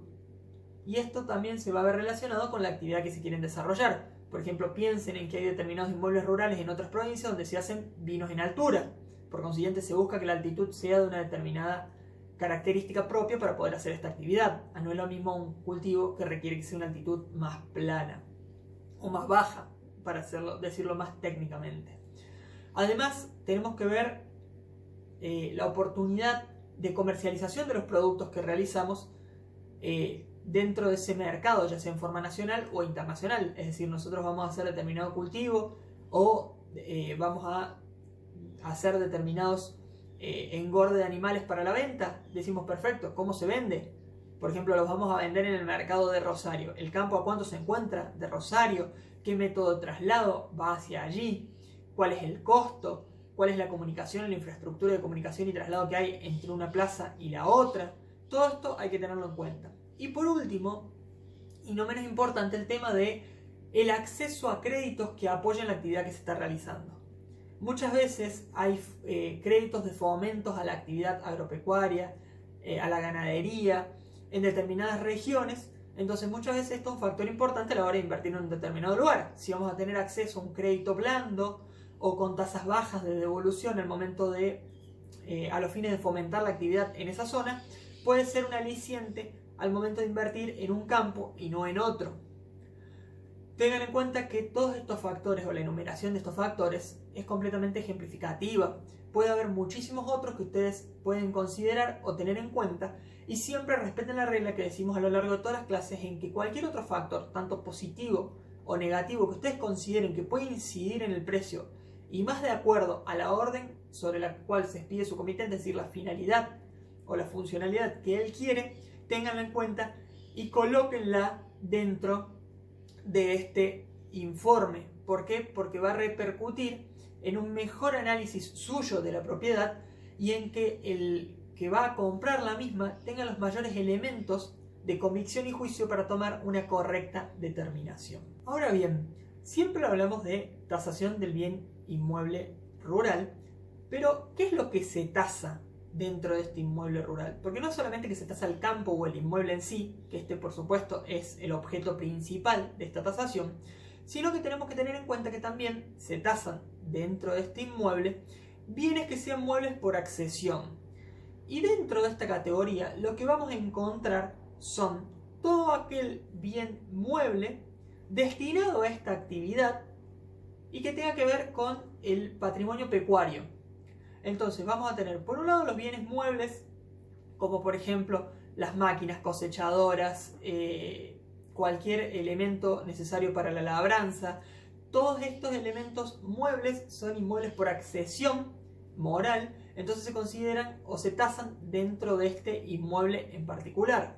[SPEAKER 1] Y esto también se va a ver relacionado con la actividad que se quieren desarrollar. Por ejemplo, piensen en que hay determinados inmuebles rurales en otras provincias donde se hacen vinos en altura. Por consiguiente, se busca que la altitud sea de una determinada característica propia para poder hacer esta actividad. No es lo mismo un cultivo que requiere que sea una altitud más plana o más baja, para decirlo más técnicamente. Además, tenemos que ver la oportunidad de comercialización de los productos que realizamos dentro de ese mercado, ya sea en forma nacional o internacional. Es decir, nosotros vamos a hacer determinado cultivo o vamos a hacer determinados engorde de animales para la venta. Decimos, perfecto, ¿cómo se vende? Por ejemplo, los vamos a vender en el mercado de Rosario. ¿El campo a cuánto se encuentra de Rosario? ¿Qué método de traslado va hacia allí? ¿Cuál es el costo? ¿Cuál es la comunicación, la infraestructura de comunicación y traslado que hay entre una plaza y la otra? Todo esto hay que tenerlo en cuenta. Y por último, y no menos importante, el tema de el acceso a créditos que apoyen la actividad que se está realizando. Muchas veces hay créditos de fomentos a la actividad agropecuaria, a la ganadería, en determinadas regiones. Entonces muchas veces esto es un factor importante a la hora de invertir en un determinado lugar. Si vamos a tener acceso a un crédito blando o con tasas bajas de devolución al momento de, a los fines de fomentar la actividad en esa zona, puede ser un aliciente al momento de invertir en un campo y no en otro. Tengan en cuenta que todos estos factores o la enumeración de estos factores es completamente ejemplificativa. Puede haber muchísimos otros que ustedes pueden considerar o tener en cuenta, y siempre respeten la regla que decimos a lo largo de todas las clases, en que cualquier otro factor, tanto positivo o negativo, que ustedes consideren que puede incidir en el precio y más de acuerdo a la orden sobre la cual se expide su comitente, es decir, la finalidad o la funcionalidad que él quiere, ténganla en cuenta y colóquenla dentro de este informe. ¿Por qué? Porque va a repercutir en un mejor análisis suyo de la propiedad y en que el que va a comprar la misma tenga los mayores elementos de convicción y juicio para tomar una correcta determinación. Ahora bien, siempre hablamos de tasación del bien inmueble rural, pero ¿qué es lo que se tasa dentro de este inmueble rural? Porque no solamente que se tasa el campo o el inmueble en sí, que este por supuesto es el objeto principal de esta tasación, sino que tenemos que tener en cuenta que también se tasan dentro de este inmueble bienes que sean muebles por accesión. Y dentro de esta categoría lo que vamos a encontrar son todo aquel bien mueble destinado a esta actividad y que tenga que ver con el patrimonio pecuario. Entonces vamos a tener por un lado los bienes muebles, como por ejemplo las máquinas cosechadoras, cualquier elemento necesario para la labranza. Todos estos elementos muebles son inmuebles por accesión moral, entonces se consideran o se tasan dentro de este inmueble en particular.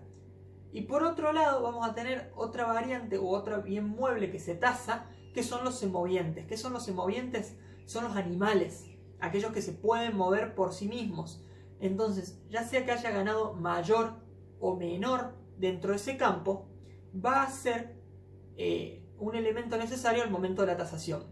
[SPEAKER 1] Y por otro lado vamos a tener otra variante u otro bien mueble que se tasa, que son los semovientes. ¿Qué son los semovientes? Son los animales, aquellos que se pueden mover por sí mismos. Entonces, ya sea que haya ganado mayor o menor dentro de ese campo, va a ser un elemento necesario al momento de la tasación.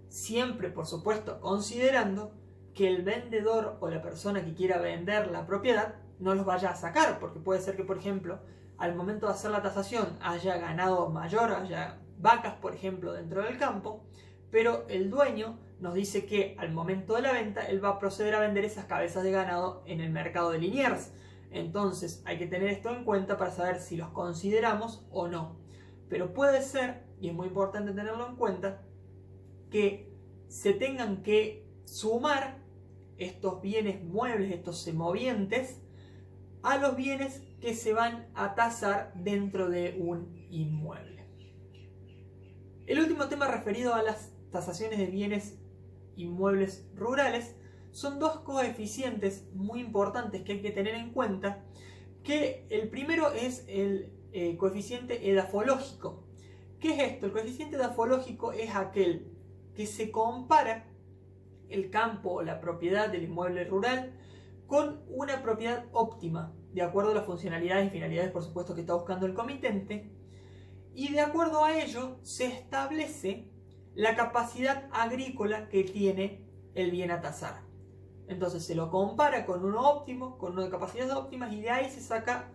[SPEAKER 1] Siempre, por supuesto, considerando que el vendedor o la persona que quiera vender la propiedad no los vaya a sacar, porque puede ser que, por ejemplo, al momento de hacer la tasación haya ganado mayor, haya vacas, por ejemplo, dentro del campo, pero el dueño nos dice que al momento de la venta él va a proceder a vender esas cabezas de ganado en el mercado de Liniers. Entonces hay que tener esto en cuenta para saber si los consideramos o no. Pero puede ser, y es muy importante tenerlo en cuenta, que se tengan que sumar estos bienes muebles, estos semovientes, a los bienes que se van a tasar dentro de un inmueble. El último tema referido a las tasaciones de bienes inmuebles rurales son dos coeficientes muy importantes que hay que tener en cuenta, que el primero es el coeficiente edafológico. ¿Qué es esto? El coeficiente edafológico es aquel que se compara el campo o la propiedad del inmueble rural con una propiedad óptima, de acuerdo a las funcionalidades y finalidades, por supuesto, que está buscando el comitente, y de acuerdo a ello se establece la capacidad agrícola que tiene el bien a tasar. Entonces se lo compara con uno óptimo, con uno de capacidades óptimas, y de ahí se saca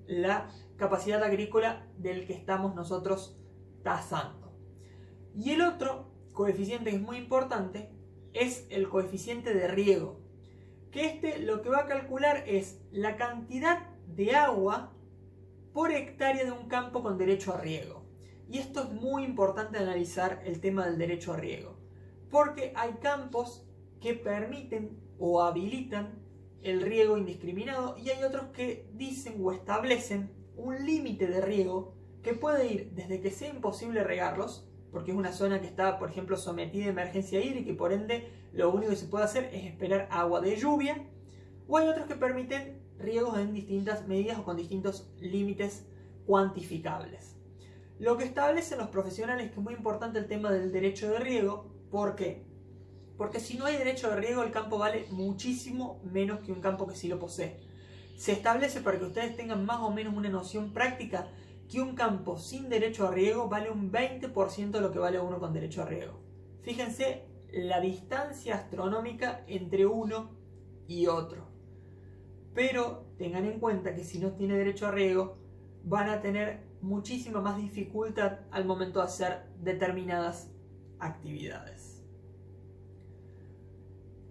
[SPEAKER 1] la capacidad agrícola del que estamos nosotros tasando. Y el otro coeficiente que es muy importante es el coeficiente de riego, que lo que va a calcular es la cantidad de agua por hectárea de un campo con derecho a riego. Y esto es muy importante analizar el tema del derecho a riego, porque hay campos que permiten o habilitan el riego indiscriminado y hay otros que dicen o establecen un límite de riego que puede ir desde que sea imposible regarlos, porque es una zona que está, por ejemplo, sometida a emergencia hídrica y por ende lo único que se puede hacer es esperar agua de lluvia, o hay otros que permiten riegos en distintas medidas o con distintos límites cuantificables. Lo que establecen los profesionales es que es muy importante el tema del derecho de riego. ¿Por qué? Porque si no hay derecho de riego, el campo vale muchísimo menos que un campo que sí lo posee. Se establece, para que ustedes tengan más o menos una noción práctica, que un campo sin derecho a riego vale un 20% de lo que vale uno con derecho a riego. Fíjense la distancia astronómica entre uno y otro. Pero tengan en cuenta que si no tiene derecho a riego, van a tener muchísima más dificultad al momento de hacer determinadas actividades.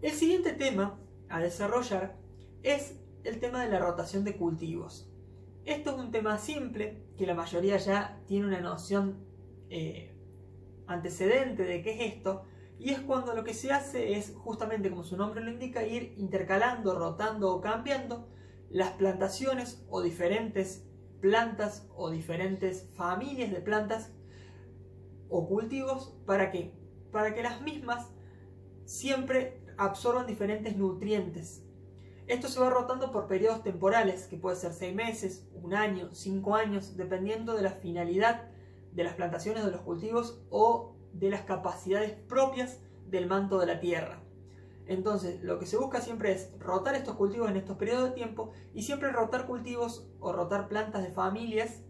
[SPEAKER 1] El siguiente tema a desarrollar es el tema de la rotación de cultivos. Esto es un tema simple, que la mayoría ya tiene una noción antecedente de qué es esto, y es cuando lo que se hace es, justamente como su nombre lo indica, ir intercalando, rotando o cambiando las plantaciones o diferentes plantas o diferentes familias de plantas o cultivos. ¿Para qué? Para que las mismas siempre absorban diferentes nutrientes. Esto se va rotando por periodos temporales, que puede ser 6 meses, 1 año, 5 años, dependiendo de la finalidad de las plantaciones, de los cultivos o de las capacidades propias del manto de la tierra. Entonces, lo que se busca siempre es rotar estos cultivos en estos periodos de tiempo y siempre rotar cultivos o rotar plantas de familias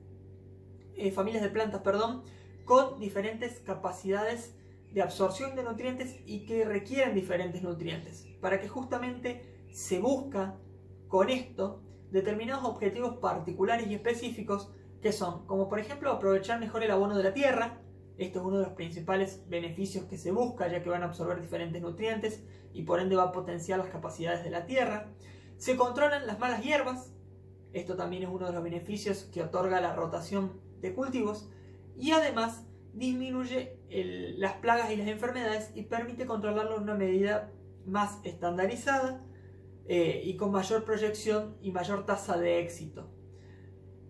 [SPEAKER 1] de plantas, perdón, con diferentes capacidades de absorción de nutrientes y que requieren diferentes nutrientes, para que justamente se busca con esto determinados objetivos particulares y específicos que son, como por ejemplo, aprovechar mejor el abono de la tierra. Esto es uno de los principales beneficios que se busca, ya que van a absorber diferentes nutrientes y por ende va a potenciar las capacidades de la tierra. Se controlan las malas hierbas. Esto también es uno de los beneficios que otorga la rotación de cultivos. Y además disminuye las plagas y las enfermedades y permite controlarlo en una medida más estandarizada y con mayor proyección y mayor tasa de éxito.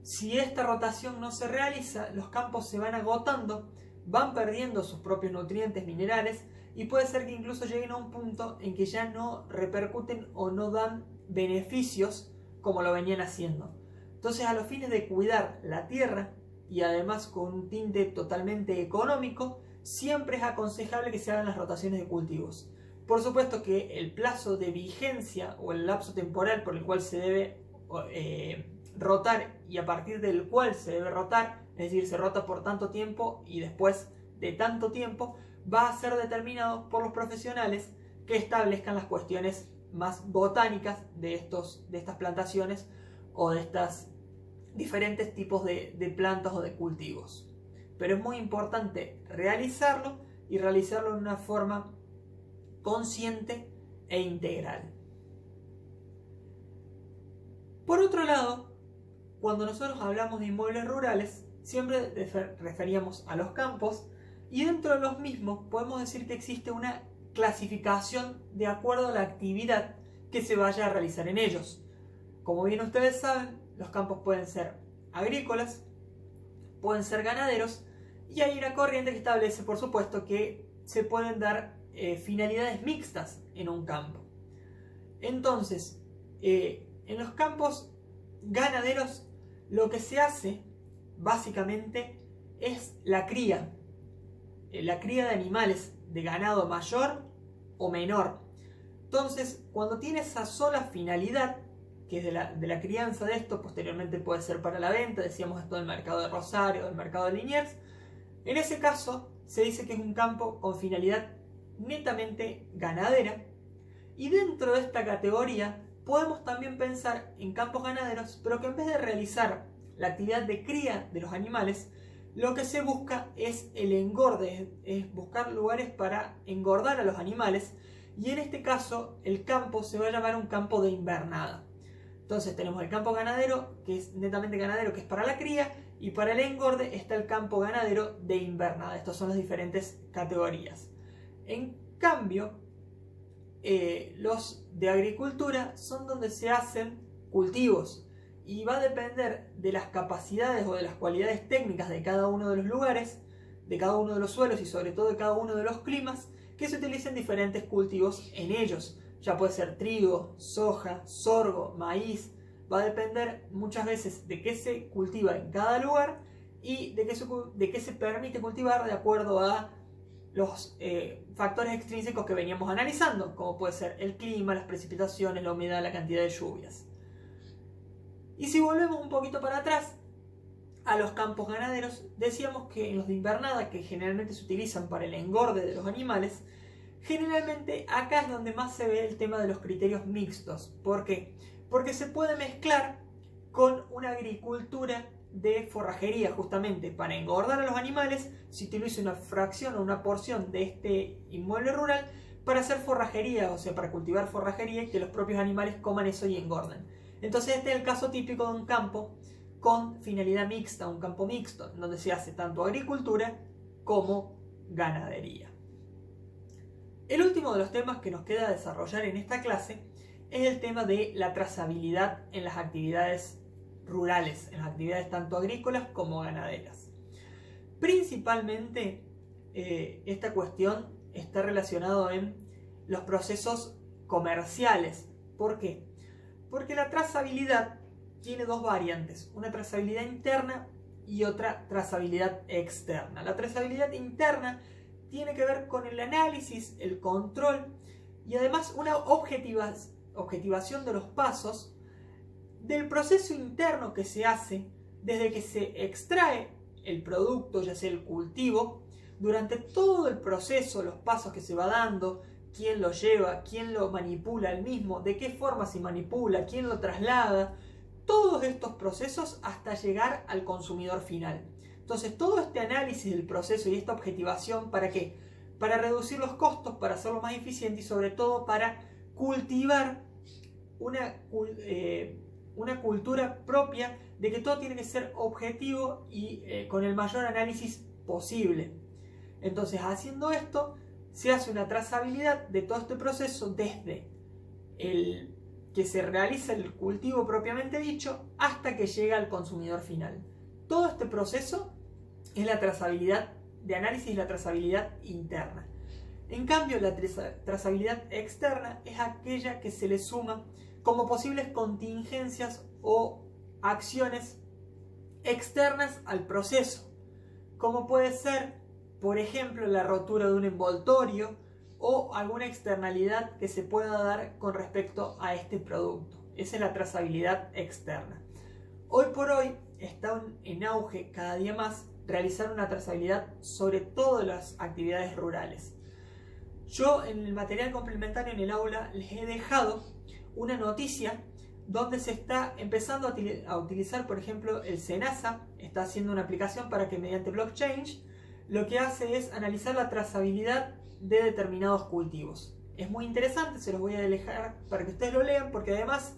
[SPEAKER 1] Si esta rotación no se realiza, los campos se van agotando, van perdiendo sus propios nutrientes minerales y puede ser que incluso lleguen a un punto en que ya no repercuten o no dan beneficios como lo venían haciendo. Entonces, a los fines de cuidar la tierra y además con un tinte totalmente económico, siempre es aconsejable que se hagan las rotaciones de cultivos. Por supuesto que el plazo de vigencia o el lapso temporal por el cual se debe rotar y a partir del cual se debe rotar, es decir, se rota por tanto tiempo y después de tanto tiempo, va a ser determinado por los profesionales que establezcan las cuestiones más botánicas de estas plantaciones o de estos diferentes tipos de plantas o de cultivos. Pero es muy importante realizarlo y realizarlo de una forma consciente e integral. Por otro lado, cuando nosotros hablamos de inmuebles rurales, siempre referíamos a los campos y dentro de los mismos podemos decir que existe una clasificación de acuerdo a la actividad que se vaya a realizar en ellos. Como bien ustedes saben, los campos pueden ser agrícolas, pueden ser ganaderos y hay una corriente que establece, por supuesto, que se pueden dar finalidades mixtas en un campo. Entonces, en los campos ganaderos lo que se hace básicamente es la cría de animales de ganado mayor o menor. Entonces, cuando tiene esa sola finalidad, que es de la crianza de esto, posteriormente puede ser para la venta, decíamos esto del mercado de Rosario, del mercado de Liniers, en ese caso se dice que es un campo con finalidad netamente ganadera, y dentro de esta categoría podemos también pensar en campos ganaderos, pero que en vez de realizar la actividad de cría de los animales, lo que se busca es el engorde, es buscar lugares para engordar a los animales, y en este caso el campo se va a llamar un campo de invernada. Entonces tenemos el campo ganadero, que es netamente ganadero, que es para la cría, y para el engorde está el campo ganadero de invernada. Estas son las diferentes categorías. En cambio, los de agricultura son donde se hacen cultivos y va a depender de las capacidades o de las cualidades técnicas de cada uno de los lugares, de cada uno de los suelos y sobre todo de cada uno de los climas, que se utilicen diferentes cultivos en ellos. Ya puede ser trigo, soja, sorgo, maíz. Va a depender muchas veces de qué se cultiva en cada lugar y de qué se permite cultivar de acuerdo a los factores extrínsecos que veníamos analizando, como puede ser el clima, las precipitaciones, la humedad, la cantidad de lluvias. Y si volvemos un poquito para atrás a los campos ganaderos, decíamos que en los de invernada, que generalmente se utilizan para el engorde de los animales, generalmente acá es donde más se ve el tema de los criterios mixtos. ¿Por qué? Porque se puede mezclar con una agricultura de forrajería, justamente para engordar a los animales. Se utiliza una fracción o una porción de este inmueble rural para hacer forrajería, o sea, para cultivar forrajería y que los propios animales coman eso y engorden. Entonces este es el caso típico de un campo con finalidad mixta, un campo mixto, donde se hace tanto agricultura como ganadería. El último de los temas que nos queda desarrollar en esta clase es el tema de la trazabilidad en las actividades rurales, en las actividades tanto agrícolas como ganaderas. Principalmente esta cuestión está relacionada en los procesos comerciales. ¿Por qué? Porque la trazabilidad tiene dos variantes, una trazabilidad interna y otra trazabilidad externa. La trazabilidad interna tiene que ver con el análisis, el control y además una objetivación de los pasos del proceso interno que se hace desde que se extrae el producto, ya sea el cultivo, durante todo el proceso, los pasos que se va dando, quién lo lleva, quién lo manipula el mismo, de qué forma se manipula, quién lo traslada, todos estos procesos hasta llegar al consumidor final. Entonces todo este análisis del proceso y esta objetivación, ¿para qué? Para reducir los costos, para hacerlo más eficiente y sobre todo para cultivar una cultura propia de que todo tiene que ser objetivo y con el mayor análisis posible. Entonces, haciendo esto, se hace una trazabilidad de todo este proceso desde el que se realiza el cultivo propiamente dicho hasta que llega al consumidor final. Todo este proceso es la trazabilidad de análisis y la trazabilidad interna. En cambio, la trazabilidad externa es aquella que se le suma como posibles contingencias o acciones externas al proceso, como puede ser, por ejemplo, la rotura de un envoltorio o alguna externalidad que se pueda dar con respecto a este producto. Esa es la trazabilidad externa. Hoy por hoy está en auge cada día más realizar una trazabilidad sobre todas las actividades rurales. Yo en el material complementario en el aula les he dejado una noticia donde se está empezando a utilizar, por ejemplo, el SENASA está haciendo una aplicación para que mediante blockchain lo que hace es analizar la trazabilidad de determinados cultivos. Es muy interesante, se los voy a dejar para que ustedes lo lean, porque además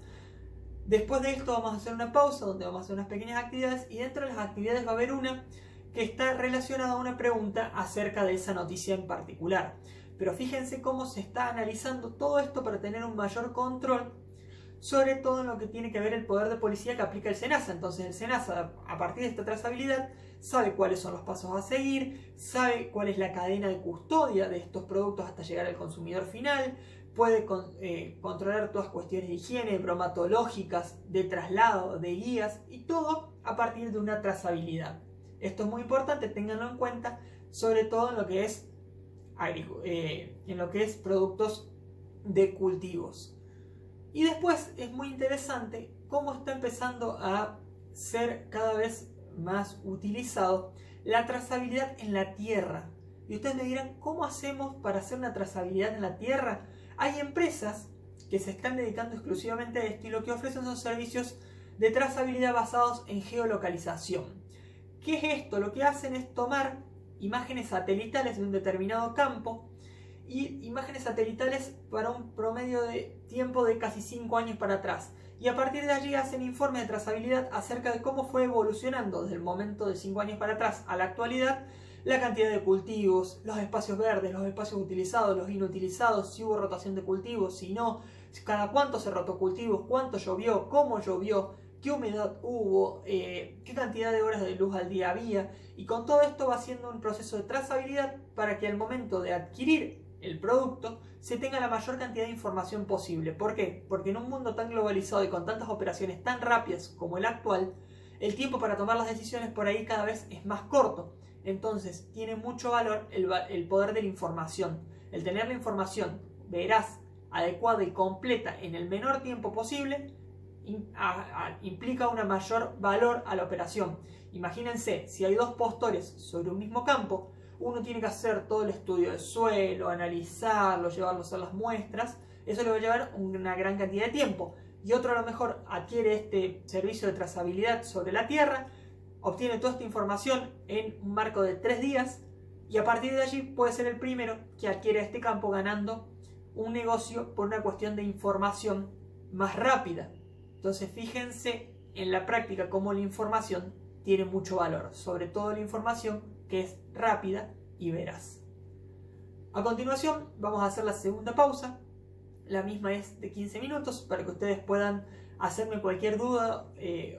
[SPEAKER 1] después de esto vamos a hacer una pausa donde vamos a hacer unas pequeñas actividades y dentro de las actividades va a haber una que está relacionada a una pregunta acerca de esa noticia en particular. Pero fíjense cómo se está analizando todo esto para tener un mayor control, sobre todo en lo que tiene que ver el poder de policía que aplica el SENASA. Entonces el SENASA, a partir de esta trazabilidad, sabe cuáles son los pasos a seguir, sabe cuál es la cadena de custodia de estos productos hasta llegar al consumidor final, puede controlar todas cuestiones de higiene, bromatológicas, de traslado, de guías y todo a partir de una trazabilidad. Esto es muy importante, ténganlo en cuenta, sobre todo en lo que es productos de cultivos. Y después es muy interesante cómo está empezando a ser cada vez más utilizado la trazabilidad en la tierra. Y ustedes me dirán, ¿cómo hacemos para hacer una trazabilidad en la tierra? Hay empresas que se están dedicando exclusivamente a esto y lo que ofrecen son servicios de trazabilidad basados en geolocalización. ¿Qué es esto? Lo que hacen es tomar imágenes satelitales de un determinado campo y imágenes satelitales para un promedio de tiempo de casi 5 años para atrás. Y a partir de allí hacen informes de trazabilidad acerca de cómo fue evolucionando desde el momento de 5 años para atrás a la actualidad la cantidad de cultivos, los espacios verdes, los espacios utilizados, los inutilizados, si hubo rotación de cultivos, si no, cada cuánto se rotó cultivos, cuánto llovió, cómo llovió, qué humedad hubo, qué cantidad de horas de luz al día había. Y con todo esto va haciendo un proceso de trazabilidad para que al momento de adquirir el producto se tenga la mayor cantidad de información posible. ¿Por qué? Porque en un mundo tan globalizado y con tantas operaciones tan rápidas como el actual, el tiempo para tomar las decisiones por ahí cada vez es más corto. Entonces tiene mucho valor el poder de la información. El tener la información veraz, adecuada y completa en el menor tiempo posible implica un mayor valor a la operación. Imagínense, si hay 2 postores sobre un mismo campo, uno tiene que hacer todo el estudio del suelo, analizarlo, llevarlos a las muestras. Eso le va a llevar una gran cantidad de tiempo. Y otro a lo mejor adquiere este servicio de trazabilidad sobre la tierra, obtiene toda esta información en un marco de 3 días y a partir de allí puede ser el primero que adquiere este campo ganando un negocio por una cuestión de información más rápida. Entonces fíjense en la práctica cómo la información tiene mucho valor, sobre todo la información que es rápida y veraz. A continuación vamos a hacer la segunda pausa. La misma es de 15 minutos para que ustedes puedan hacerme cualquier duda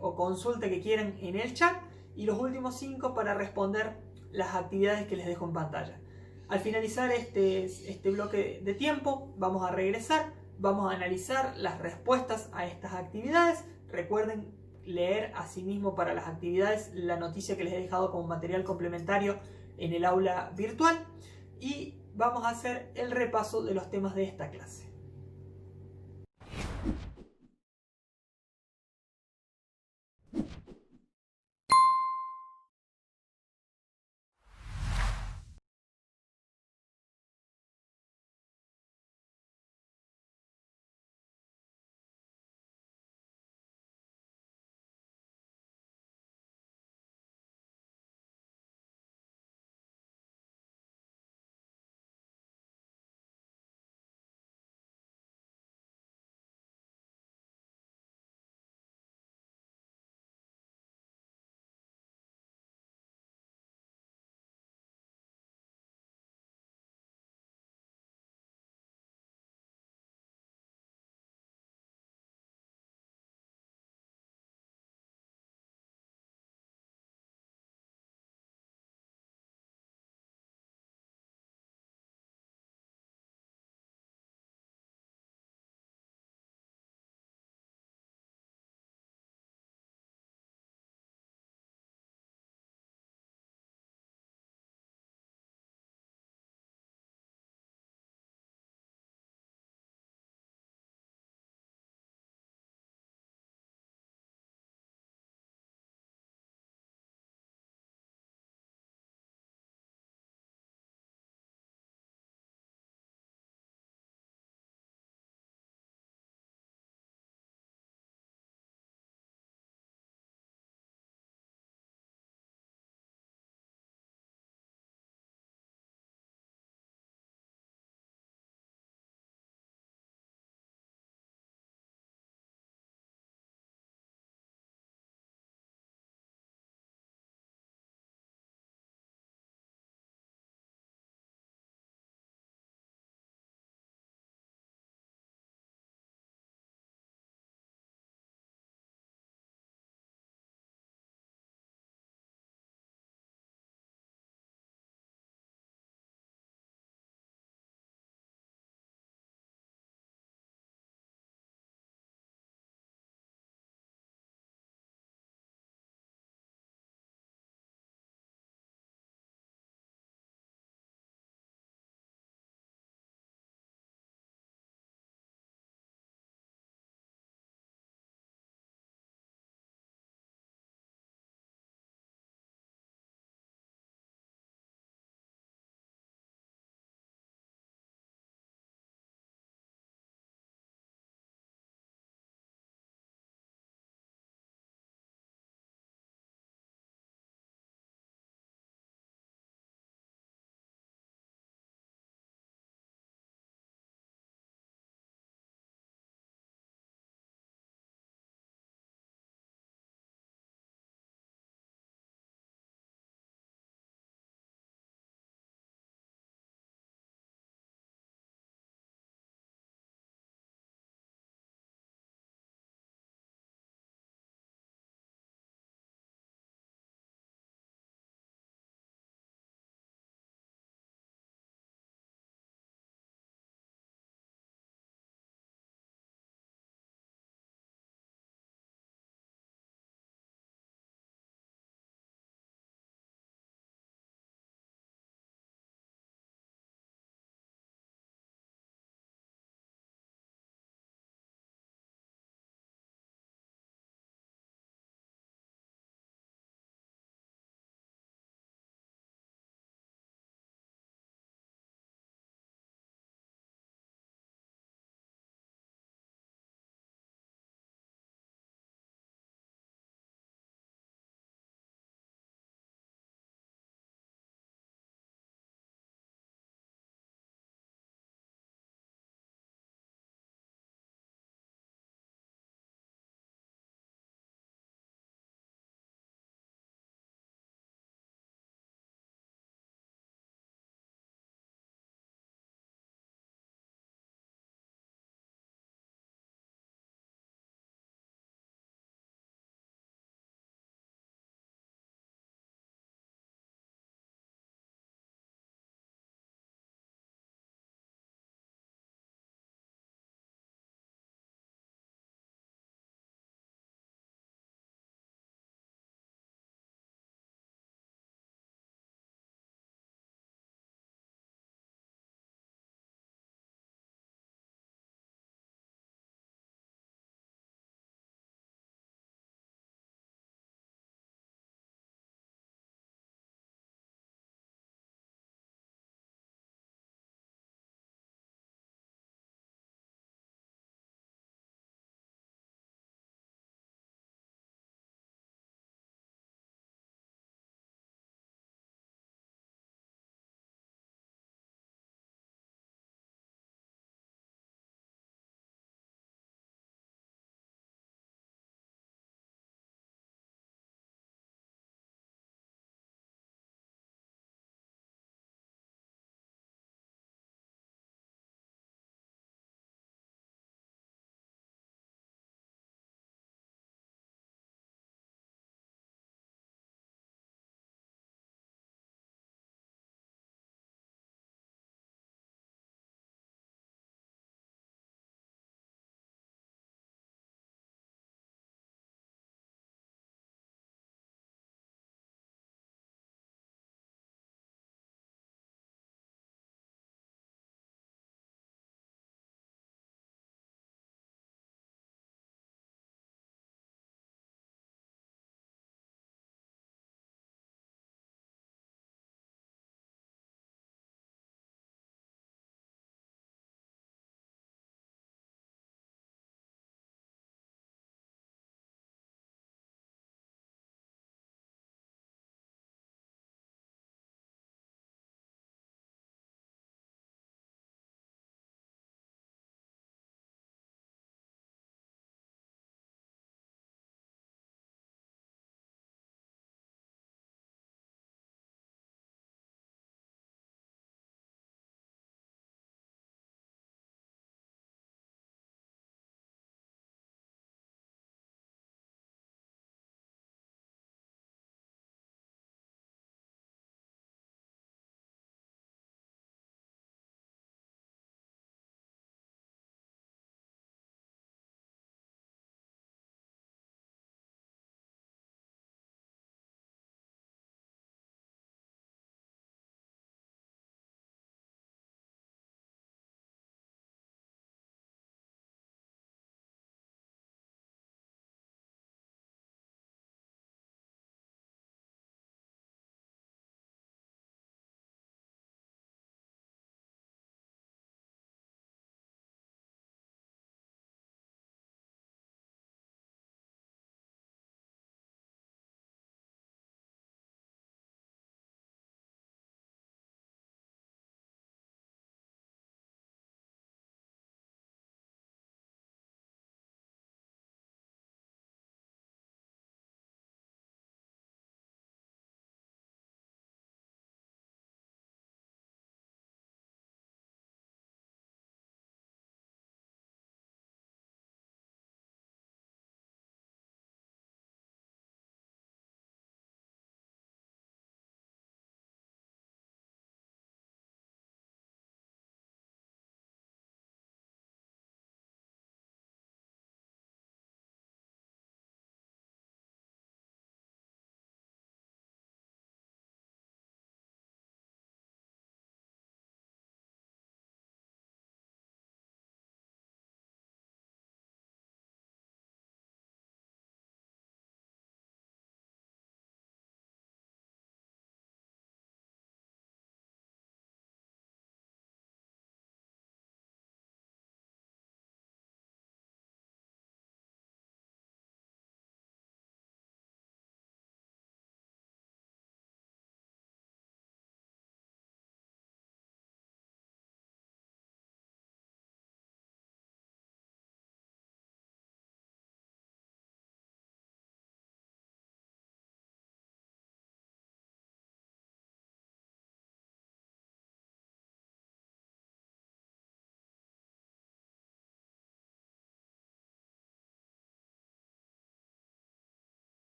[SPEAKER 1] o consulta que quieran en el chat y los últimos 5 para responder las actividades que les dejo en pantalla. Al finalizar este bloque de tiempo vamos a regresar, vamos a analizar las respuestas a estas actividades. Recuerden leer asimismo para las actividades la noticia que les he dejado como material complementario en el aula virtual y vamos a hacer el repaso de los temas de esta clase.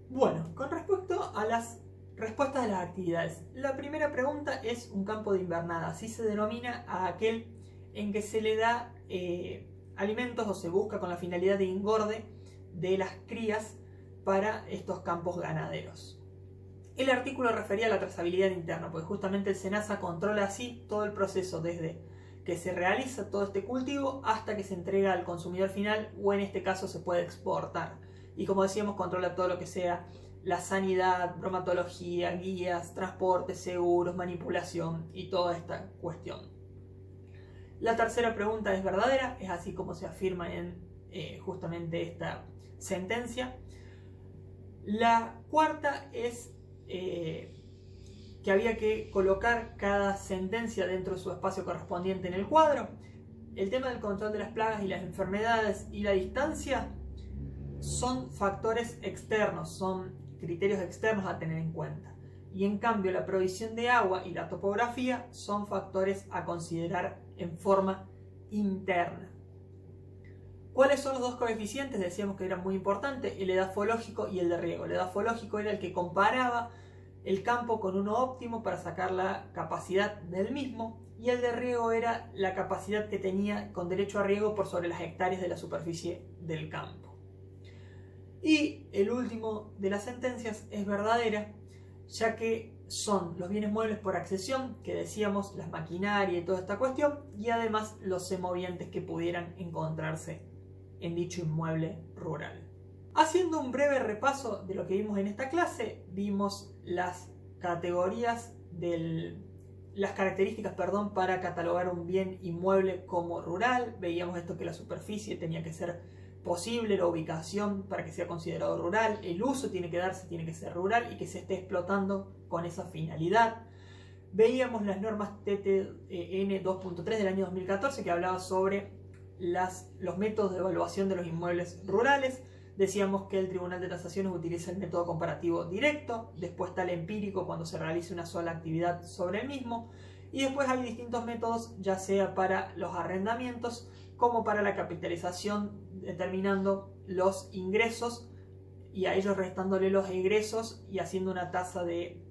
[SPEAKER 1] Bueno, con respecto a las respuestas de las actividades, la primera pregunta es un campo de invernada. Así se denomina a aquel en que se le da alimentos o se busca con la finalidad de engorde de las crías para estos campos ganaderos. El artículo refería a la trazabilidad interna, porque justamente el SENASA controla así todo el proceso desde que se realiza todo este cultivo hasta que se entrega al consumidor final, o en este caso se puede exportar. Y como decíamos, controla todo lo que sea la sanidad, bromatología, guías, transporte, seguros, manipulación y toda esta cuestión. La tercera pregunta es verdadera, es así como se afirma en justamente esta sentencia. La cuarta es que había que colocar cada sentencia dentro de su espacio correspondiente en el cuadro. El tema del control de las plagas y las enfermedades y la distancia son factores externos, son criterios externos a tener en cuenta. Y en cambio la provisión de agua y la topografía son factores a considerar en forma interna. ¿Cuáles son los dos coeficientes? Decíamos que era muy importante, el edafológico y el de riego. El edafológico era el que comparaba el campo con uno óptimo para sacar la capacidad del mismo, y el de riego era la capacidad que tenía con derecho a riego por sobre las hectáreas de la superficie del campo. Y el último de las sentencias es verdadera, ya que son los bienes muebles por accesión, que decíamos, las maquinarias y toda esta cuestión, y además los semovientes que pudieran encontrarse en dicho inmueble rural. Haciendo un breve repaso de lo que vimos en esta clase, vimos las categorías las características para catalogar un bien inmueble como rural. Veíamos esto, que la superficie tenía que ser posible, la ubicación para que sea considerado rural, el uso tiene que darse, tiene que ser rural y que se esté explotando con esa finalidad. Veíamos las normas TTN 2.3 del año 2014, que hablaba sobre los métodos de evaluación de los inmuebles rurales. Decíamos que el Tribunal de Tasaciones utiliza el método comparativo directo, después está el empírico cuando se realice una sola actividad sobre el mismo, y después hay distintos métodos, ya sea para los arrendamientos como para la capitalización, determinando los ingresos y a ellos restándole los egresos y haciendo una tasa de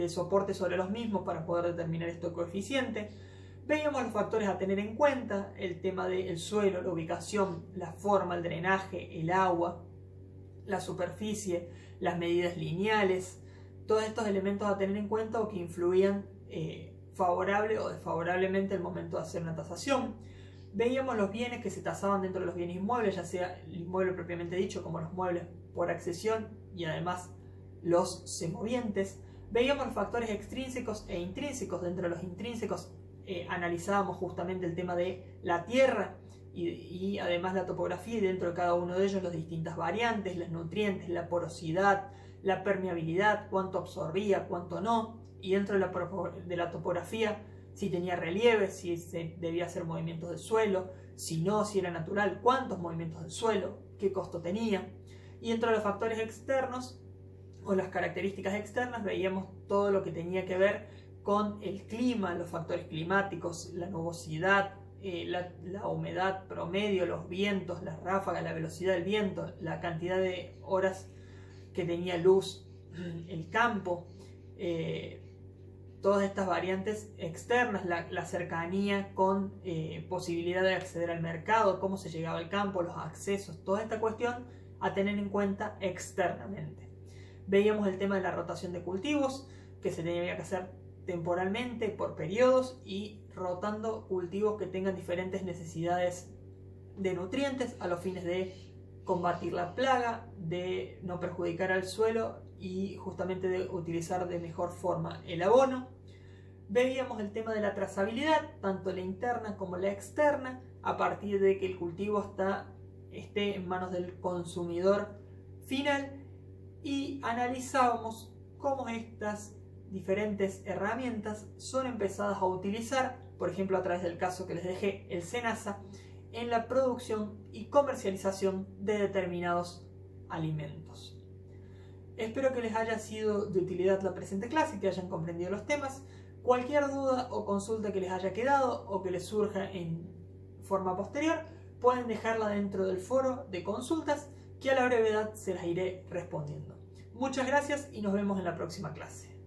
[SPEAKER 1] soporte sobre los mismos para poder determinar este coeficiente. Veíamos los factores a tener en cuenta, el tema del suelo, la ubicación, la forma, el drenaje, el agua, la superficie, las medidas lineales, todos estos elementos a tener en cuenta o que influían favorable o desfavorablemente al momento de hacer una tasación. Veíamos los bienes que se tasaban dentro de los bienes inmuebles, ya sea el inmueble propiamente dicho como los muebles por accesión y además los semovientes. Veíamos los factores extrínsecos e intrínsecos. Dentro de los intrínsecos analizábamos justamente el tema de la tierra y además la topografía, y dentro de cada uno de ellos las distintas variantes, los nutrientes, la porosidad, la permeabilidad, cuánto absorbía, cuánto no, y dentro de la topografía, si tenía relieve, si se debía hacer movimientos del suelo, si no, si era natural, cuántos movimientos del suelo, qué costo tenía. Y dentro de los factores externos o las características externas veíamos todo lo que tenía que ver con el clima, los factores climáticos, la nubosidad, la humedad promedio, los vientos, las ráfagas, la velocidad del viento, la cantidad de horas que tenía luz, el campo, todas estas variantes externas, la cercanía con posibilidad de acceder al mercado, cómo se llegaba al campo, los accesos, toda esta cuestión a tener en cuenta externamente. Veíamos el tema de la rotación de cultivos, que se tenía que hacer temporalmente, por periodos, y rotando cultivos que tengan diferentes necesidades de nutrientes a los fines de combatir la plaga, de no perjudicar al suelo y justamente de utilizar de mejor forma el abono. Veíamos el tema de la trazabilidad, tanto la interna como la externa, a partir de que el cultivo esté en manos del consumidor final, y analizábamos cómo estas diferentes herramientas son empezadas a utilizar, por ejemplo a través del caso que les dejé, el SENASA, en la producción y comercialización de determinados alimentos. Espero que les haya sido de utilidad la presente clase, que hayan comprendido los temas. Cualquier duda o consulta que les haya quedado o que les surja en forma posterior, pueden dejarla dentro del foro de consultas que a la brevedad se las iré respondiendo. Muchas gracias y nos vemos en la próxima clase.